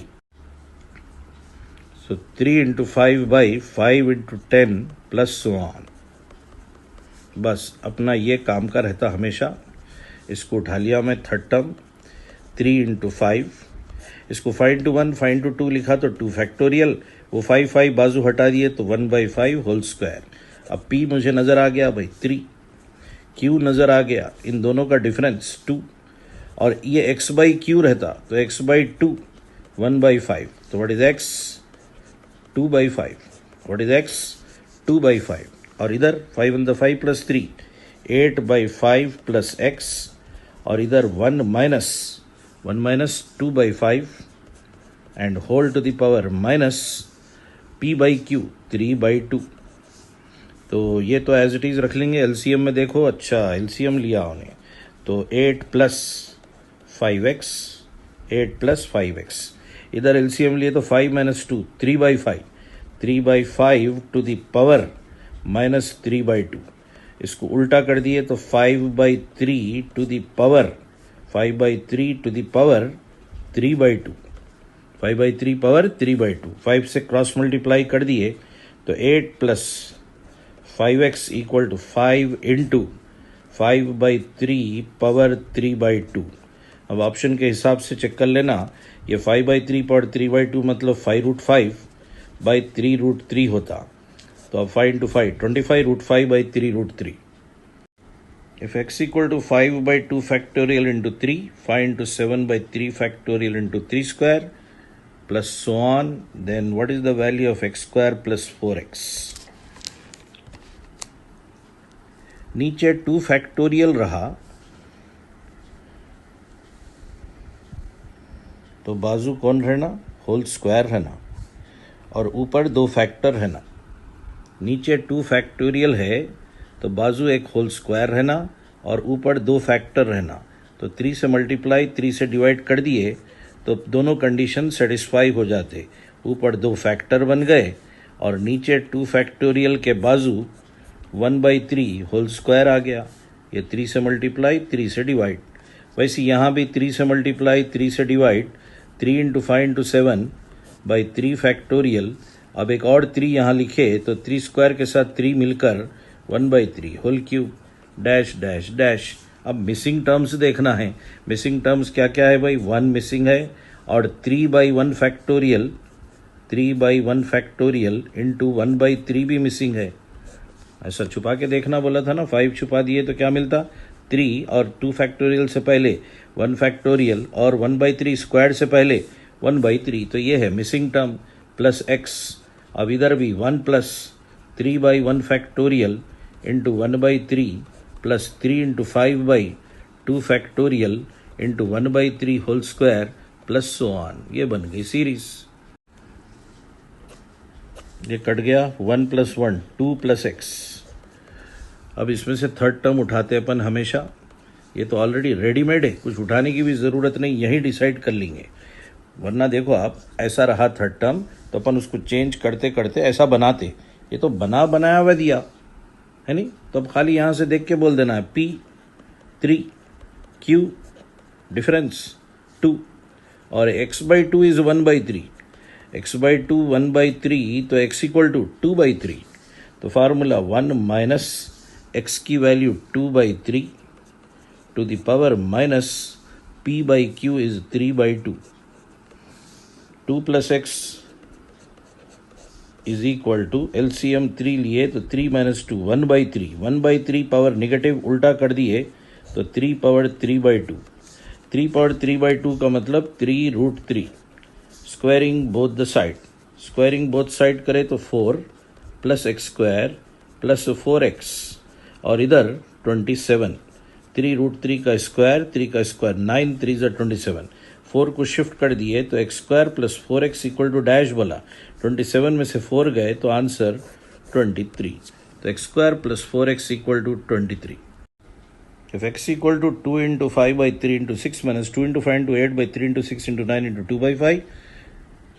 so 3 into 5/5 into 10 plus so on. बस अपना ये काम का रहता हमेशा। इसको उठा लिया मैं थर्ड टर्म 3 इंटू 5, इसको 5 टू 1 5 टू 2 लिखा तो 2 फैक्टोरियल, वो 5 बाजू हटा दिए तो 1/5 होल स्क्वायर। अब p मुझे नज़र आ गया भाई 3, q नज़र आ गया, इन दोनों का डिफरेंस 2, और ये x/q रहता तो x/2 1/5, तो what is x 2/5, what is x 2/5, और इधर 5 on the 5 + 3 8/5 प्लस x, और इधर 1 minus 2/5 and whole to the power minus p/q 3/2। तो ये तो एज इट इज़ रख लेंगे, एलसीएम में देखो, अच्छा एलसीएम लिया उन्हें, तो 8 + 5x 8 + 5x, इधर एलसीएम लिए तो 5 - 2 3/5 टू द पावर माइनस 3/2, इसको उल्टा कर दिए तो 5/3 to the power 5/3 to the power 3/2, 5/3 power 3/2, 5 से क्रॉस मल्टीप्लाई कर दिए तो 8 + 5x = 5 इंटू 5/3 पावर 3/2। अब ऑप्शन के हिसाब से चेक कर लेना, ये 5/3 पावर 3/2 मतलब 5√5/3√3 होता, तो अब 5 into 5 25√5/3√3। If x = 5/2 factorial into 3, 5 into 7/3 factorial into 3 square plus so on, then what is the value of x square plus 4x? नीचे 2 फैक्टोरियल रहा तो बाजू कौन रहना, होल स्क्वायर रहना, और ऊपर 2 फैक्टर रहना। नीचे 2 फैक्टोरियल है तो बाजू एक होल स्क्वायर रहना और ऊपर 2 फैक्टर रहना, तो 3 से मल्टीप्लाई 3 से डिवाइड कर दिए तो दोनों कंडीशन सेटिस्फाई हो जाते, ऊपर 2 फैक्टर बन गए और नीचे 2 फैक्टोरियल के बाजू 1/3 होल स्क्वायर आ गया, ये 3 से मल्टीप्लाई 3 से डिवाइड, वैसे यहाँ भी 3 से मल्टीप्लाई 3 से डिवाइड, 3 इंटू 5 इंटू 7/3 फैक्टोरियल, अब एक और 3 यहाँ लिखे तो 3 स्क्वायर के साथ 3 मिलकर 1/3 whole cube dash dash dash. अब मिसिंग टर्म्स देखना है, मिसिंग टर्म्स क्या क्या है भाई, 1 मिसिंग है और 3/1 फैक्टोरियल 3/1 फैक्टोरियल इंटू 1/3 भी मिसिंग है, ऐसा छुपा के देखना बोला था ना, 5 छुपा दिए तो क्या मिलता 3, और 2 फैक्टोरियल से पहले 1 फैक्टोरियल और 1/3 स्क्वायर से पहले 1/3, तो ये है मिसिंग टर्म प्लस x। अब इधर भी 1 + 3/1 factorial into 1/3 plus 3 into 5/2 factorial into 1/3 whole square plus so on, ये बन गई सीरीज। ये कट गया, 1 + 1 2 + x। अब इसमें से थर्ड टर्म उठाते अपन हमेशा, ये तो ऑलरेडी रेडीमेड है, कुछ उठाने की भी ज़रूरत नहीं, यहीं डिसाइड कर लेंगे, वरना देखो आप ऐसा रहा थर्ड टर्म तो अपन उसको चेंज करते करते ऐसा बनाते, ये तो बनाया हुआ दिया है नहीं, तो अब खाली यहाँ से देख के बोल देना है p 3 q डिफरेंस 2 और x/2 इज 1/3, x/2 1/3 तो x = 2/3, तो फार्मूला 1 माइनस x की value 2/3 to the power minus p/q is 3/2, 2 + x is equal to LCM 3 लिए तो 3 - 2 1/3, 1/3 पावर निगेटिव उल्टा कर दिए तो 3 पावर 3/2, 3 पावर 3/2 का मतलब 3√3, squaring both the side, squaring both side करे तो 4 + x² + 4x, और इधर 27 3√3 का स्क्वायर, 3 का स्क्वायर 9, 3 ज़ा 27, 4 को शिफ्ट कर दिए तो x square plus 4x equal to dash बोला, 27 में से 4 गए तो आंसर 23. तो x square plus 4x equal to 23. If x equal to 2 into 5 by 3 into 6 minus 2 into 5 into 8 by 3 into 6 into 9 into 2 by 5,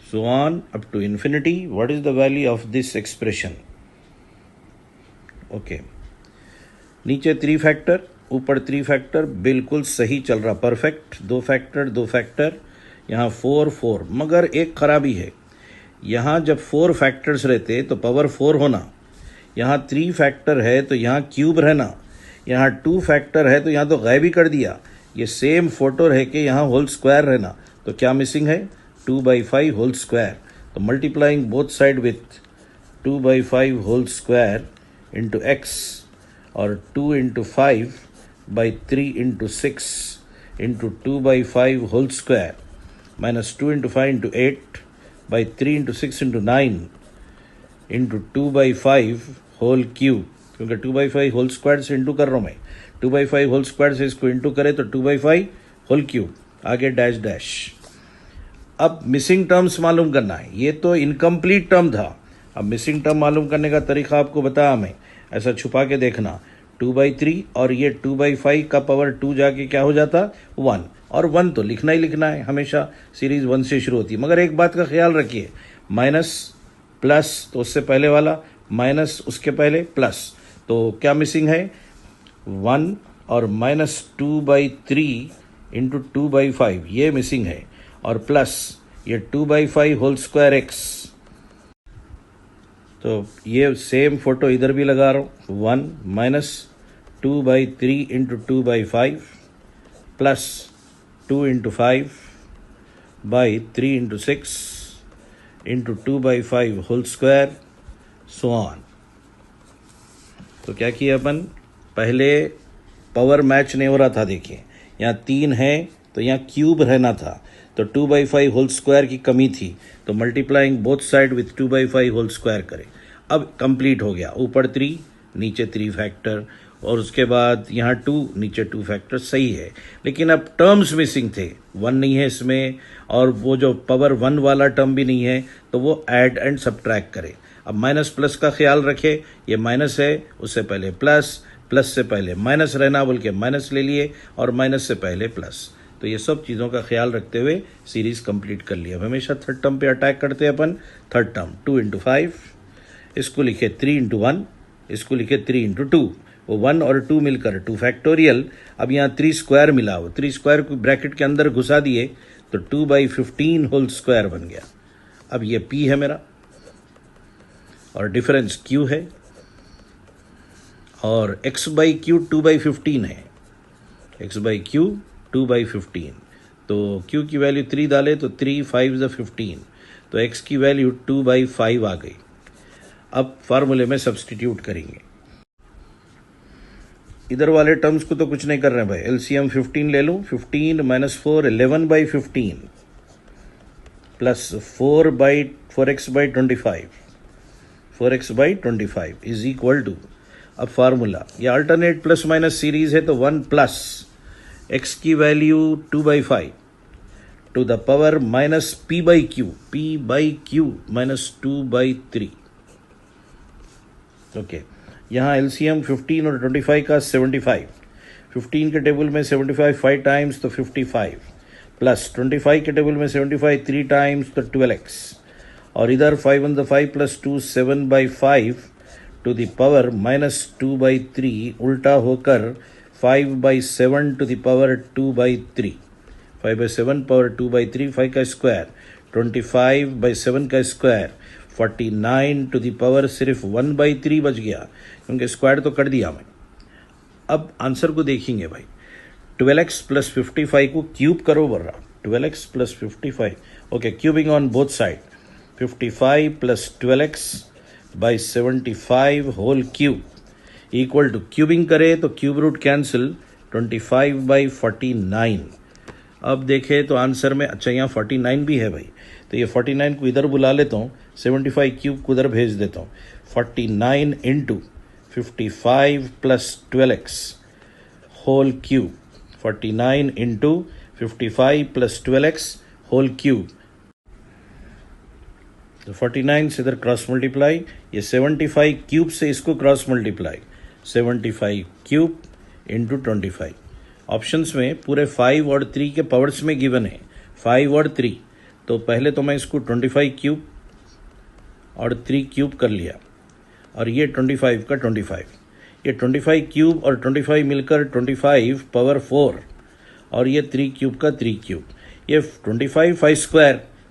so on up to infinity, what is the value of this expression? Okay. नीचे 3 factor, ऊपर 3 factor, बिल्कुल सही चल रहा, perfect. 2 factor, यहाँ 4 4, मगर एक खराबी है. यहाँ जब 4 फैक्टर्स रहते तो पावर 4 होना, यहाँ 3 फैक्टर है तो यहाँ क्यूब रहना, यहाँ 2 फैक्टर है तो यहाँ तो गायब ही कर दिया. ये सेम फोटो रह के यहाँ होल स्क्वायर रहना, तो क्या मिसिंग है? 2/5 होल स्क्वायर. तो multiplying both side with 2/5 whole square into x और 2 into 5 by 3 into 6 into 2/5 whole square minus 2 into 5 into 8 by 3 into 6 into 9 into 2/5 whole cube, क्योंकि 2/5 होल स्क्वायर से इंटू कर रहा हूँ मैं. 2/5 होल स्क्वायर से इसको इंटू करे तो 2/5 होल क्यूब, आगे डैश डैश. अब मिसिंग टर्म्स मालूम करना है. ये तो इनकम्प्लीट टर्म था. अब मिसिंग टर्म मालूम करने का तरीका आपको बताया मैं. ऐसा छुपा के देखना, 2/3 और ये 2/5 का पावर 2 जाके क्या हो जाता? 1. और 1 तो लिखना ही लिखना है, हमेशा सीरीज 1 से शुरू होती है. मगर एक बात का ख्याल रखिए, माइनस प्लस तो उससे पहले वाला, माइनस उसके पहले प्लस, तो क्या मिसिंग है? 1 और माइनस 2/3 इंटू 2/5 ये मिसिंग है, और प्लस ये 2/5 होल स्क्वायर एक्स. तो ये सेम फोटो इधर भी लगा रहा हूँ. 1 minus 2/3 into 2/5 plus 2 into 5 by 3 into 6 into 2/5 whole square, so on. तो क्या किया अपन? पहले पावर मैच नहीं हो रहा था. देखिए यहाँ 3 है तो यहाँ क्यूब रहना था, तो 2/5 होल स्क्वायर की कमी थी, तो multiplying both side with 2/5 whole square करें. अब कंप्लीट हो गया. ऊपर 3, नीचे 3 फैक्टर, और उसके बाद यहाँ 2, नीचे 2 फैक्टर. सही है, लेकिन अब टर्म्स मिसिंग थे. 1 नहीं है इसमें, और वो जो पावर 1 वाला टर्म भी नहीं है, तो वो ऐड एंड सबट्रैक्ट करे. अब माइनस प्लस का ख्याल रखे, ये माइनस है, उससे पहले प्लस, प्लस से पहले माइनस रहना बोल के माइनस ले लिए, और माइनस से पहले प्लस. तो ये सब चीज़ों का ख्याल रखते हुए सीरीज कंप्लीट कर लिया. अब हमेशा थर्ड टर्म पे अटैक करते हैं अपन. थर्ड टर्म 2 इंटू 5, इसको लिखे 3 इंटू 1, इसको लिखे 3 इंटू 2. वो 1 और 2 मिलकर 2 फैक्टोरियल. अब यहाँ 3 स्क्वायर मिला, वो 3 स्क्वायर को ब्रैकेट के अंदर घुसा दिए तो 2/15 होल स्क्वायर बन गया. अब ये P है मेरा, और डिफरेंस Q है, और x/Q 2/15 है. x/Q 2/15, तो Q की वैल्यू 3 डाले तो 3 5 ज़ा 15, तो x की वैल्यू 2/5 आ गई. अब फार्मूले में सब्सटीट्यूट करेंगे. इधर वाले टर्म्स को तो कुछ नहीं कर रहे हैं भाई. एलसीएम 15 ले लूँ. 15 minus 4 11/15 plus 4x/25 4x/25 is equal to. अब फार्मूला, ये अल्टरनेट प्लस माइनस सीरीज है, तो 1 प्लस x की value 2/5 to the power minus p/q minus 2/3. Okay, यहाँ एलसीएम 15 और 25 का 75. 15 के टेबल में 75 5 टाइम्स तो 55, प्लस 25 के टेबल में 75 3 टाइम्स तो 12x, और इधर 5 on the 5 plus 2 7/5 to the power minus 2/3 उल्टा होकर 5/7 टू द पावर 2/3. 5/7 पावर 2/3, 5 का स्क्वायर 25/7 का स्क्वायर 49 टू द पावर सिर्फ 1/3 बच गया, क्योंकि स्क्वायर तो कर दिया मैं. अब आंसर को देखेंगे भाई. 12x प्लस 55 को क्यूब करो बोल रहा. 12x plus 55, okay, cubing on both side. 55 plus 12x by 75 whole cube equal to, cubing करे तो क्यूब रूट कैंसिल, 25/49. अब देखे तो आंसर में, अच्छा यहाँ 49 भी है भाई, तो ये 49 को इधर बुला लेता हूँ, 75 क्यूब को उधर भेज देता हूँ. 49 into 55 plus 12x whole cube. 49 into 55 plus 12x whole cube. तो 49 से इधर क्रॉस मल्टीप्लाई, ये 75 क्यूब से इसको cross multiply, 75 cube into 25. Options में पूरे 5 और 3 के पावर्स में गिवन है, 5 और 3. तो पहले तो मैं इसको 25 क्यूब और 3 क्यूब कर लिया, और ये 25 का 25, ये 25 क्यूब और 25 मिलकर 25 पावर 4, और ये 3 क्यूब का 3 क्यूब, ये 25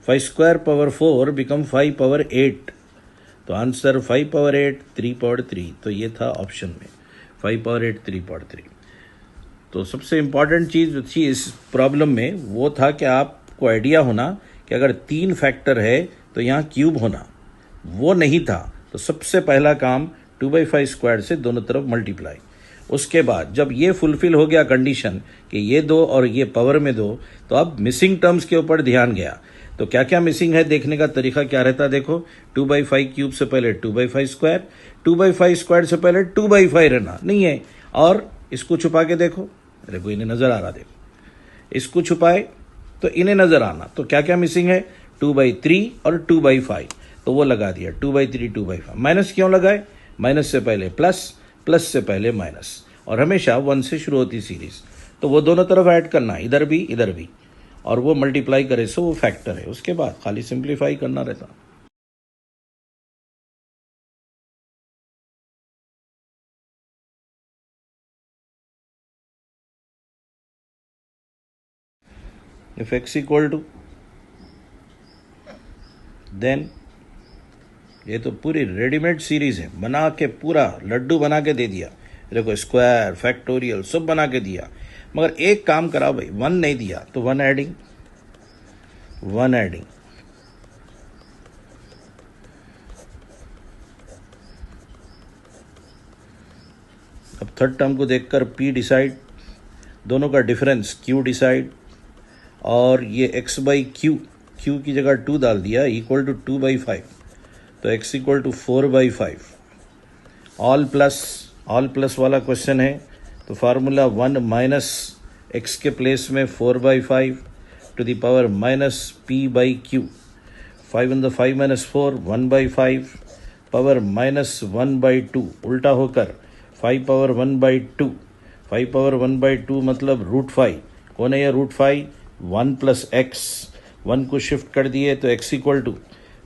5 स्क्वायर पावर 4 बिकम 5 पावर 8. तो आंसर 5 पावर 8 3 पावर 3. तो ये था ऑप्शन में 5 पावर 8 3 पावर 3. तो सबसे इम्पॉर्टेंट चीज़ जो थी इस प्रॉब्लम में वो था कि आपको आइडिया होना कि अगर 3 फैक्टर है तो यहाँ क्यूब होना, वो नहीं था. तो सबसे पहला काम 2/5 स्क्वायर से दोनों तरफ मल्टीप्लाई. उसके बाद जब ये फुलफिल हो गया कंडीशन कि ये दो और ये पावर में दो, तो अब मिसिंग टर्म्स के ऊपर ध्यान गया. तो क्या क्या मिसिंग है देखने का तरीका क्या रहता है, देखो 2/5 क्यूब से पहले 2/5 स्क्वायर, 2/5 स्क्वायर से पहले 2/5 रहना नहीं है. और इसको छुपा के देखो, देखो इन्हें नजर आ रहा, देखो इसको छुपाए तो इन्हें नजर आना. तो क्या क्या मिसिंग है, 2/3 और 2/5. तो वो लगा दिया 2/3 2/5. माइनस क्यों लगाए, माइनस से पहले प्लस, प्लस से पहले माइनस, और हमेशा 1 से शुरू होती सीरीज. तो वो दोनों तरफ ऐड करना, इधर भी, और वो मल्टीप्लाई करे सो वो फैक्टर है. उसके बाद खाली सिंप्लीफाई करना रहता. If x equal to, then ये तो पूरी रेडीमेड सीरीज है, बना के पूरा लड्डू बना के दे दिया. देखो स्क्वायर फैक्टोरियल सब बना के दिया, मगर एक काम करा भाई, 1 नहीं दिया. तो 1 एडिंग, 1 एडिंग. अब थर्ड टर्म को देखकर p डिसाइड, दोनों का डिफरेंस q डिसाइड, और ये x बाई q की जगह 2 डाल दिया, इक्वल टू 2/5. तो x equal to 4/5. All plus वाला क्वेश्चन है, तो फार्मूला 1 माइनस x के प्लेस में 4/5 to the power minus p/q. 5 in the 5 minus 4 1/5 power minus 1/2, उल्टा होकर 5 पावर 1/2. 5 पावर 1/2 मतलब √5. कौन है ये √5, 1 प्लस एक्स. 1 को शिफ्ट कर दिए तो x इक्वल टू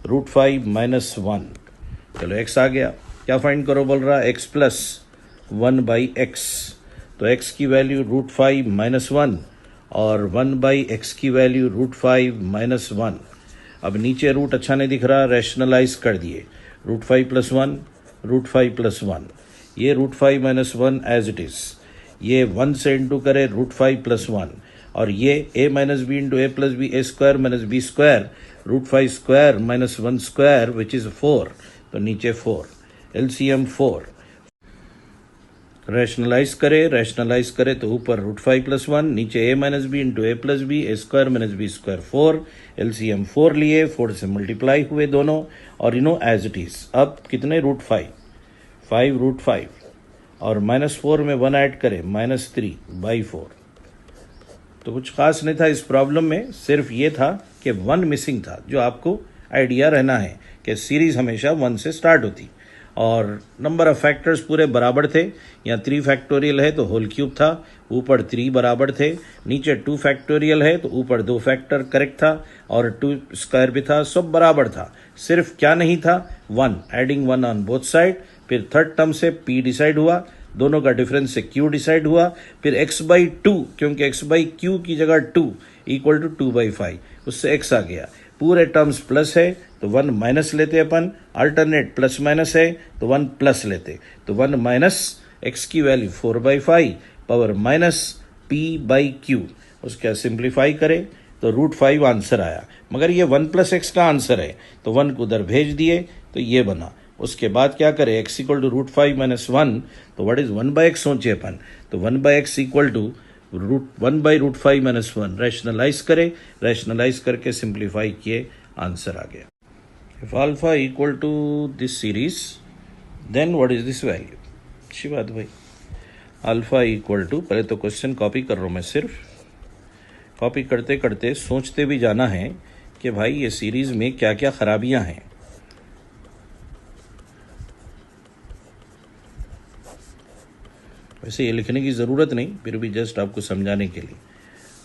√5 माइनस 1. चलो x आ गया, क्या फाइंड करो बोल रहा, x प्लस 1/x. तो x की वैल्यू √5 माइनस 1 और 1/x की वैल्यू √5 माइनस 1. अब नीचे रूट अच्छा नहीं दिख रहा, रैशनलाइज कर दिए, √5 प्लस 1, √5 प्लस 1. ये √5 माइनस 1 एज इट इज, ये 1 से इंटू करे √5 प्लस 1, और ये a minus b into a plus b, a square minus b square, √5 square minus 1 square which is 4. तो नीचे 4, LCM 4. रैशनलाइज करे तो ऊपर √5 प्लस 1, नीचे a minus b into a plus b, a square minus b square 4. LCM 4 लिए, 4 से multiply हुए दोनों, और एज इट इज. अब कितने √5, 5 √5, और माइनस 4 में 1 ऐड करें, -3/4. तो कुछ खास नहीं था इस प्रॉब्लम में, सिर्फ ये था कि 1 मिसिंग था, जो आपको आइडिया रहना है कि सीरीज हमेशा 1 से स्टार्ट होती, और नंबर ऑफ फैक्टर्स पूरे बराबर थे. यहाँ 3 फैक्टोरियल है तो होल क्यूब था, ऊपर 3 बराबर थे. नीचे 2 फैक्टोरियल है तो ऊपर 2 फैक्टर करेक्ट था, और 2 स्क्वायर भी था, सब बराबर था. सिर्फ क्या नहीं था, 1 एडिंग 1 ऑन बोथ साइड. फिर थर्ड टर्म से p डिसाइड हुआ, दोनों का डिफरेंस से q डिसाइड हुआ. फिर x/2, क्योंकि x/q की जगह 2 इक्वल टू 2/5, उससे x आ गया. पूरे टर्म्स प्लस है तो 1 माइनस लेते अपन, अल्टरनेट प्लस माइनस है तो 1 प्लस लेते. तो 1 माइनस x की वैल्यू 4/5 पावर माइनस p/q. उसका सिंप्लीफाई करे तो √5 आंसर आया, मगर ये 1 प्लस एक्स का आंसर है, तो 1 को उधर भेज दिए तो ये बना. उसके बाद क्या करें, x इक्वल टू √5 माइनस 1. तो व्हाट इज 1/x सोचे अपन, तो 1/x equal to 1/√5 minus 1. Rationalize करके सिंप्लीफाई किए, आंसर आ गया. If alpha equal to this series, then what is this value. अच्छी बात भाई. अल्फा इक्वल टू, पहले तो क्वेश्चन कॉपी कर रहा हूँ मैं, सिर्फ कॉपी करते करते सोचते भी जाना है कि भाई ये सीरीज में क्या क्या खराबियां हैं। वैसे ये लिखने की ज़रूरत नहीं, फिर भी जस्ट आपको समझाने के लिए।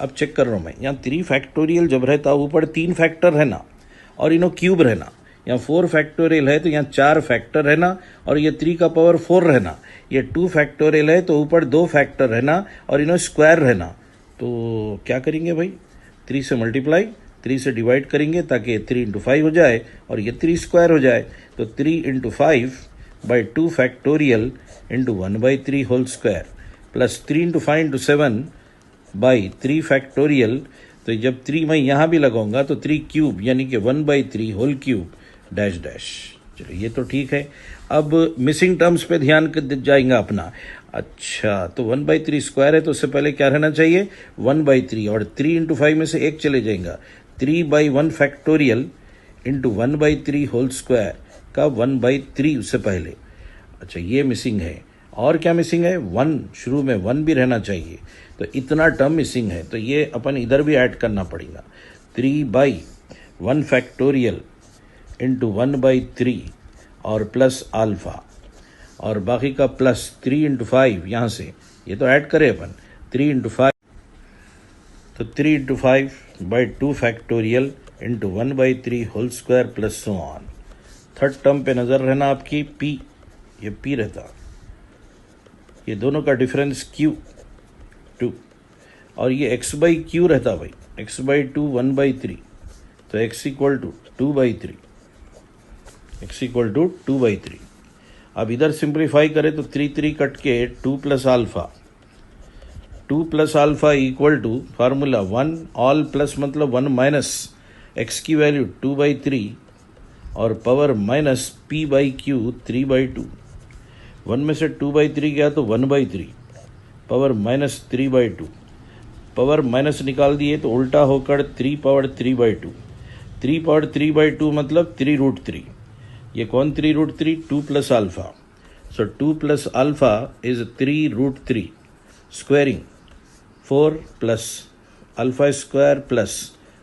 अब चेक कर रहा हूँ मैं, यहाँ 3 फैक्टोरियल जब रहता ऊपर 3 फैक्टर रहना और इनो क्यूब रहना। यहाँ 4 फैक्टोरियल है तो यहाँ 4 फैक्टर रहना और ये 3 का पावर 4 रहना। ये 2 फैक्टोरियल है तो ऊपर 2 फैक्टर रहना और इनो स्क्वायर रहना। तो क्या करेंगे भाई, 3 से मल्टीप्लाई, 3 से डिवाइड करेंगे ताकि 3 इंटू 5 हो जाए और ये 3 स्क्वायर हो जाए। तो 3 into 5 by 2 factorial into 1/3 whole square plus 3 into 5 into 7 by 3 factorial. तो जब 3 मैं यहाँ भी लगाऊंगा तो 3 क्यूब यानी कि 1/3 होल क्यूब डैश डैश। चलो ये तो ठीक है। अब मिसिंग टर्म्स पे ध्यान जाएंगे अपना। अच्छा, तो 1/3 स्क्वायर है तो उससे पहले क्या रहना चाहिए, 1/3 और 3 इंटू 5 में से एक चले जाएगा। 3/1 फैक्टोरियल इंटू 1/3 होल स्क्वायर का 1/3 उससे पहले। अच्छा, ये मिसिंग है। और क्या मिसिंग है, 1, शुरू में 1 भी रहना चाहिए। तो इतना टर्म मिसिंग है तो ये अपन इधर भी ऐड करना पड़ेगा। 3/1 फैक्टोरियल इंटू 1/3 और प्लस अल्फा और बाकी का प्लस 3 इंटू 5 यहाँ से, ये तो ऐड करें अपन 3 इंटू 5। तो 3 into 5 by 2 factorial into 1/3 whole square plus so on. Third term पे नज़र रहना आपकी, पी, ये पी रहता, ये दोनों का डिफरेंस क्यू 2 और ये x बाई क्यू रहता भाई, x बाई 2 1/3। तो x equal to 2/3, x equal to 2/3। अब इधर सिंप्लीफाई करें तो 3 कट के 2 plus alpha, 2 plus alpha equal to formula 1 all plus मतलब 1 माइनस x की वैल्यू 2/3 और power minus p by q 3/2। 1 में से 2/3 गया तो 1/3 पावर माइनस 3/2। पावर माइनस निकाल दिए तो उल्टा होकर 3 पावर 3/2। 3 पावर 3/2 मतलब 3√3। ये कौन 3√3, 2 plus alpha. So 2 plus alpha is 3√3 squaring 4 plus alpha square plus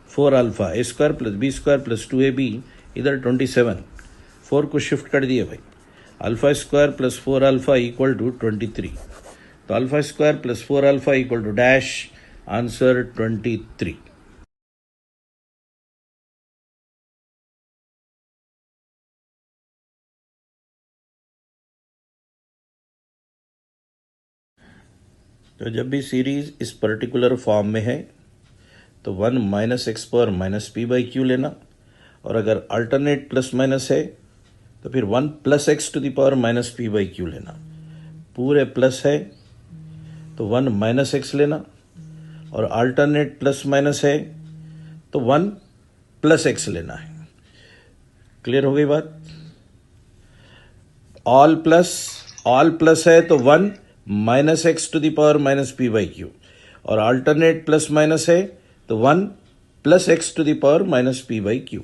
4 alpha a square plus b square plus 2ab, इधर 27। 4 को शिफ्ट कर दिए भाई, alpha square plus 4 alpha equal to 23। तो alpha square plus 4 alpha equal to dash, answer 23। तो जब भी series इस पर्टिकुलर फॉर्म में है तो 1 minus x power minus p by q लेना, और अगर अल्टरनेट प्लस माइनस है तो फिर 1 plus x to the power minus p by q लेना। पूरे प्लस है तो 1 माइनस एक्स लेना, और अल्टरनेट प्लस माइनस है तो 1 प्लस एक्स लेना है। क्लियर हो गई बात। ऑल प्लस है तो 1 minus x to the power minus p by q, और अल्टरनेट प्लस माइनस है तो 1 plus x to the power minus p by q.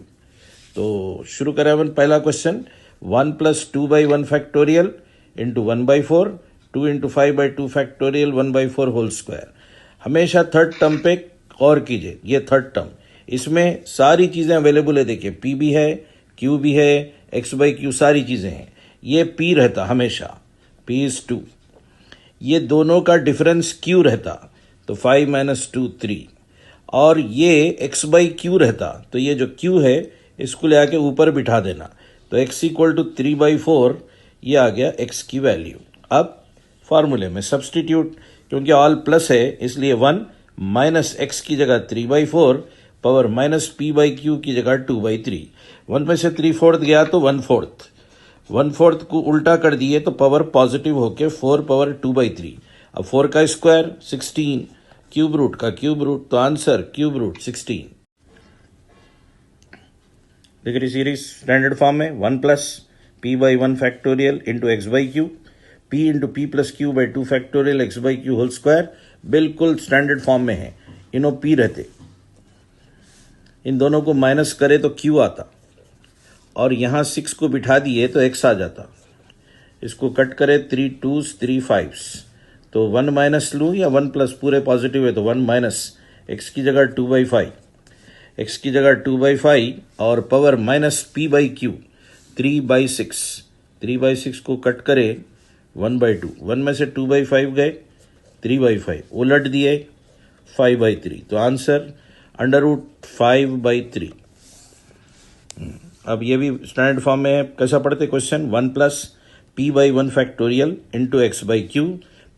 तो शुरू करें अपन पहला question. 1 plus 2/1 factorial into 1/4, 2 into 5/2 factorial 1/4 whole square. हमेशा थर्ड टर्म पे गौर कीजिए, ये थर्ड टर्म, इसमें सारी चीज़ें अवेलेबल है। देखिए पी भी है, क्यू भी है, एक्स बाई क्यू सारी चीज़ें हैं। ये पी रहता हमेशा, पी इज 2। ये दोनों का डिफरेंस क्यू रहता तो 5 माइनस 2 3, और ये एक्स बाई क्यू रहता तो ये जो क्यू है इसको ले आके ऊपर बिठा देना। तो x इक्वल टू 3/4, ये आ गया x की वैल्यू। अब फार्मूले में सब्सटीट्यूट, क्योंकि ऑल प्लस है इसलिए 1 माइनस एक्स की जगह 3/4 power minus p by Q की जगह 2/3। 1 में से 3/4 गया तो 1/4, 1/4 को उल्टा कर दिए तो पावर पॉजिटिव होके 4 पावर 2/3। अब 4 का स्क्वायर 16, क्यूब रूट का क्यूब रूट, तो आंसर क्यूब रूट 16। देख रही सीरीज स्टैंडर्ड फॉर्म में 1 plus p by 1 factorial into x by q, p into p plus q by 2 factorial x by q whole square, बिल्कुल standard form में है। इनो P रहते, इन दोनों को माइनस करे तो क्यू आता, और यहाँ 6 को बिठा दिए तो एक्स आ जाता। इसको कट करे 3 2s 3 5s, तो 1 माइनस लूँ या 1 प्लस, पूरे पॉजिटिव है तो 1 माइनस, एक्स की जगह 2/5, एक्स की जगह 2/5 और power minus p by Q 3/6, 3/6 को कट करे 1/2, 1 में से 2/5 गए 3/5, उलट दिए 5/3, तो आंसर √5/3। अब ये भी स्टैंडर्ड फॉर्म में है, कैसा पढ़ते question, 1 plus p/1 factorial into x by q,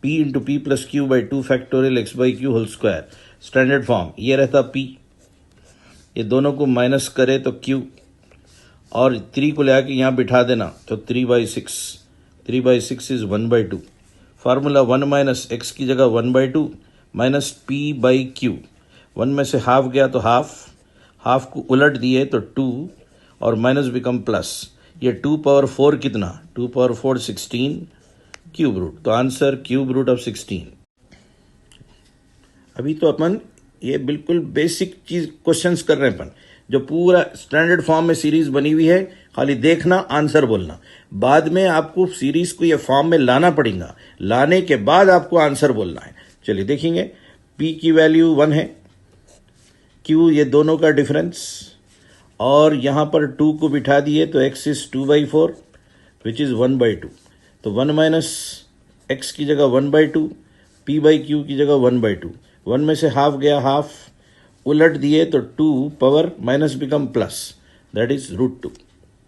p into p plus q by 2 factorial x by q whole square. Standard form ये रहता p, ये दोनों को माइनस करे तो q, और 3 को ले आके यहाँ बिठा देना तो 3/6, 3/6 इज 1/2। फार्मूला 1 माइनस एक्स की जगह 1/2 माइनस p बाई क्यू, 1 में से हाफ गया तो हाफ, हाफ को उलट दिए तो 2 और माइनस बिकम प्लस, ये 2/4 कितना, 2/4 16 क्यूब रूट, तो आंसर क्यूब रूट ऑफ 16। अभी तो अपन ये बिल्कुल बेसिक चीज क्वेश्चंस कर रहे हैं अपन, जो पूरा स्टैंडर्ड फॉर्म में सीरीज बनी हुई है, खाली देखना आंसर बोलना। बाद में आपको सीरीज को ये फॉर्म में लाना पड़ेगा, लाने के बाद आपको आंसर बोलना है। चलिए देखेंगे, p की वैल्यू 1 है, q ये दोनों का डिफरेंस, और यहां पर 2 को बिठा दिए तो x इज 2/4 विच इज 1/2, तो 1 माइनस एक्स की जगह 1/2, p बाई क्यू की जगह 1/2, 1 में से हाफ गया हाफ, उलट दिए तो 2 power minus become plus, that is √2।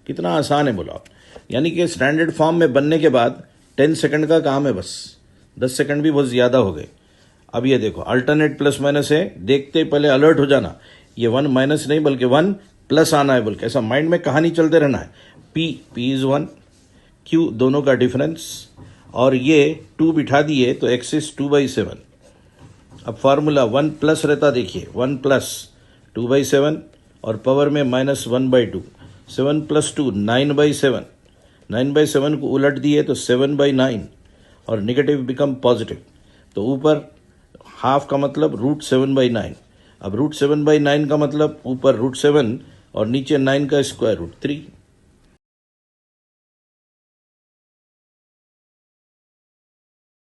कितना आसान है बोलो आप, यानी कि स्टैंडर्ड फॉर्म में बनने के बाद 10 सेकंड का काम है बस, 10 सेकंड भी बहुत ज्यादा हो गए। अब ये देखो अल्टरनेट प्लस माइनस है, देखते पहले अलर्ट हो जाना, ये 1 माइनस नहीं बल्कि 1 प्लस आना है, बल्कि ऐसा माइंड में कहानी चलते रहना है। p इज 1, q दोनों का डिफरेंस, और ये 2 बिठा दिए तो x इज 2/7। अब फार्मूला 1 प्लस रहता, देखिए 1 प्लस 2/7 और पावर में माइनस 1/2, 7 प्लस 2 9/7, 9/7 को उलट दिए तो 7/9 और नेगेटिव बिकम पॉजिटिव, तो ऊपर हाफ का मतलब √7/9। अब √7/9 का मतलब ऊपर √7 और नीचे 9 का स्क्वायर रूट 3।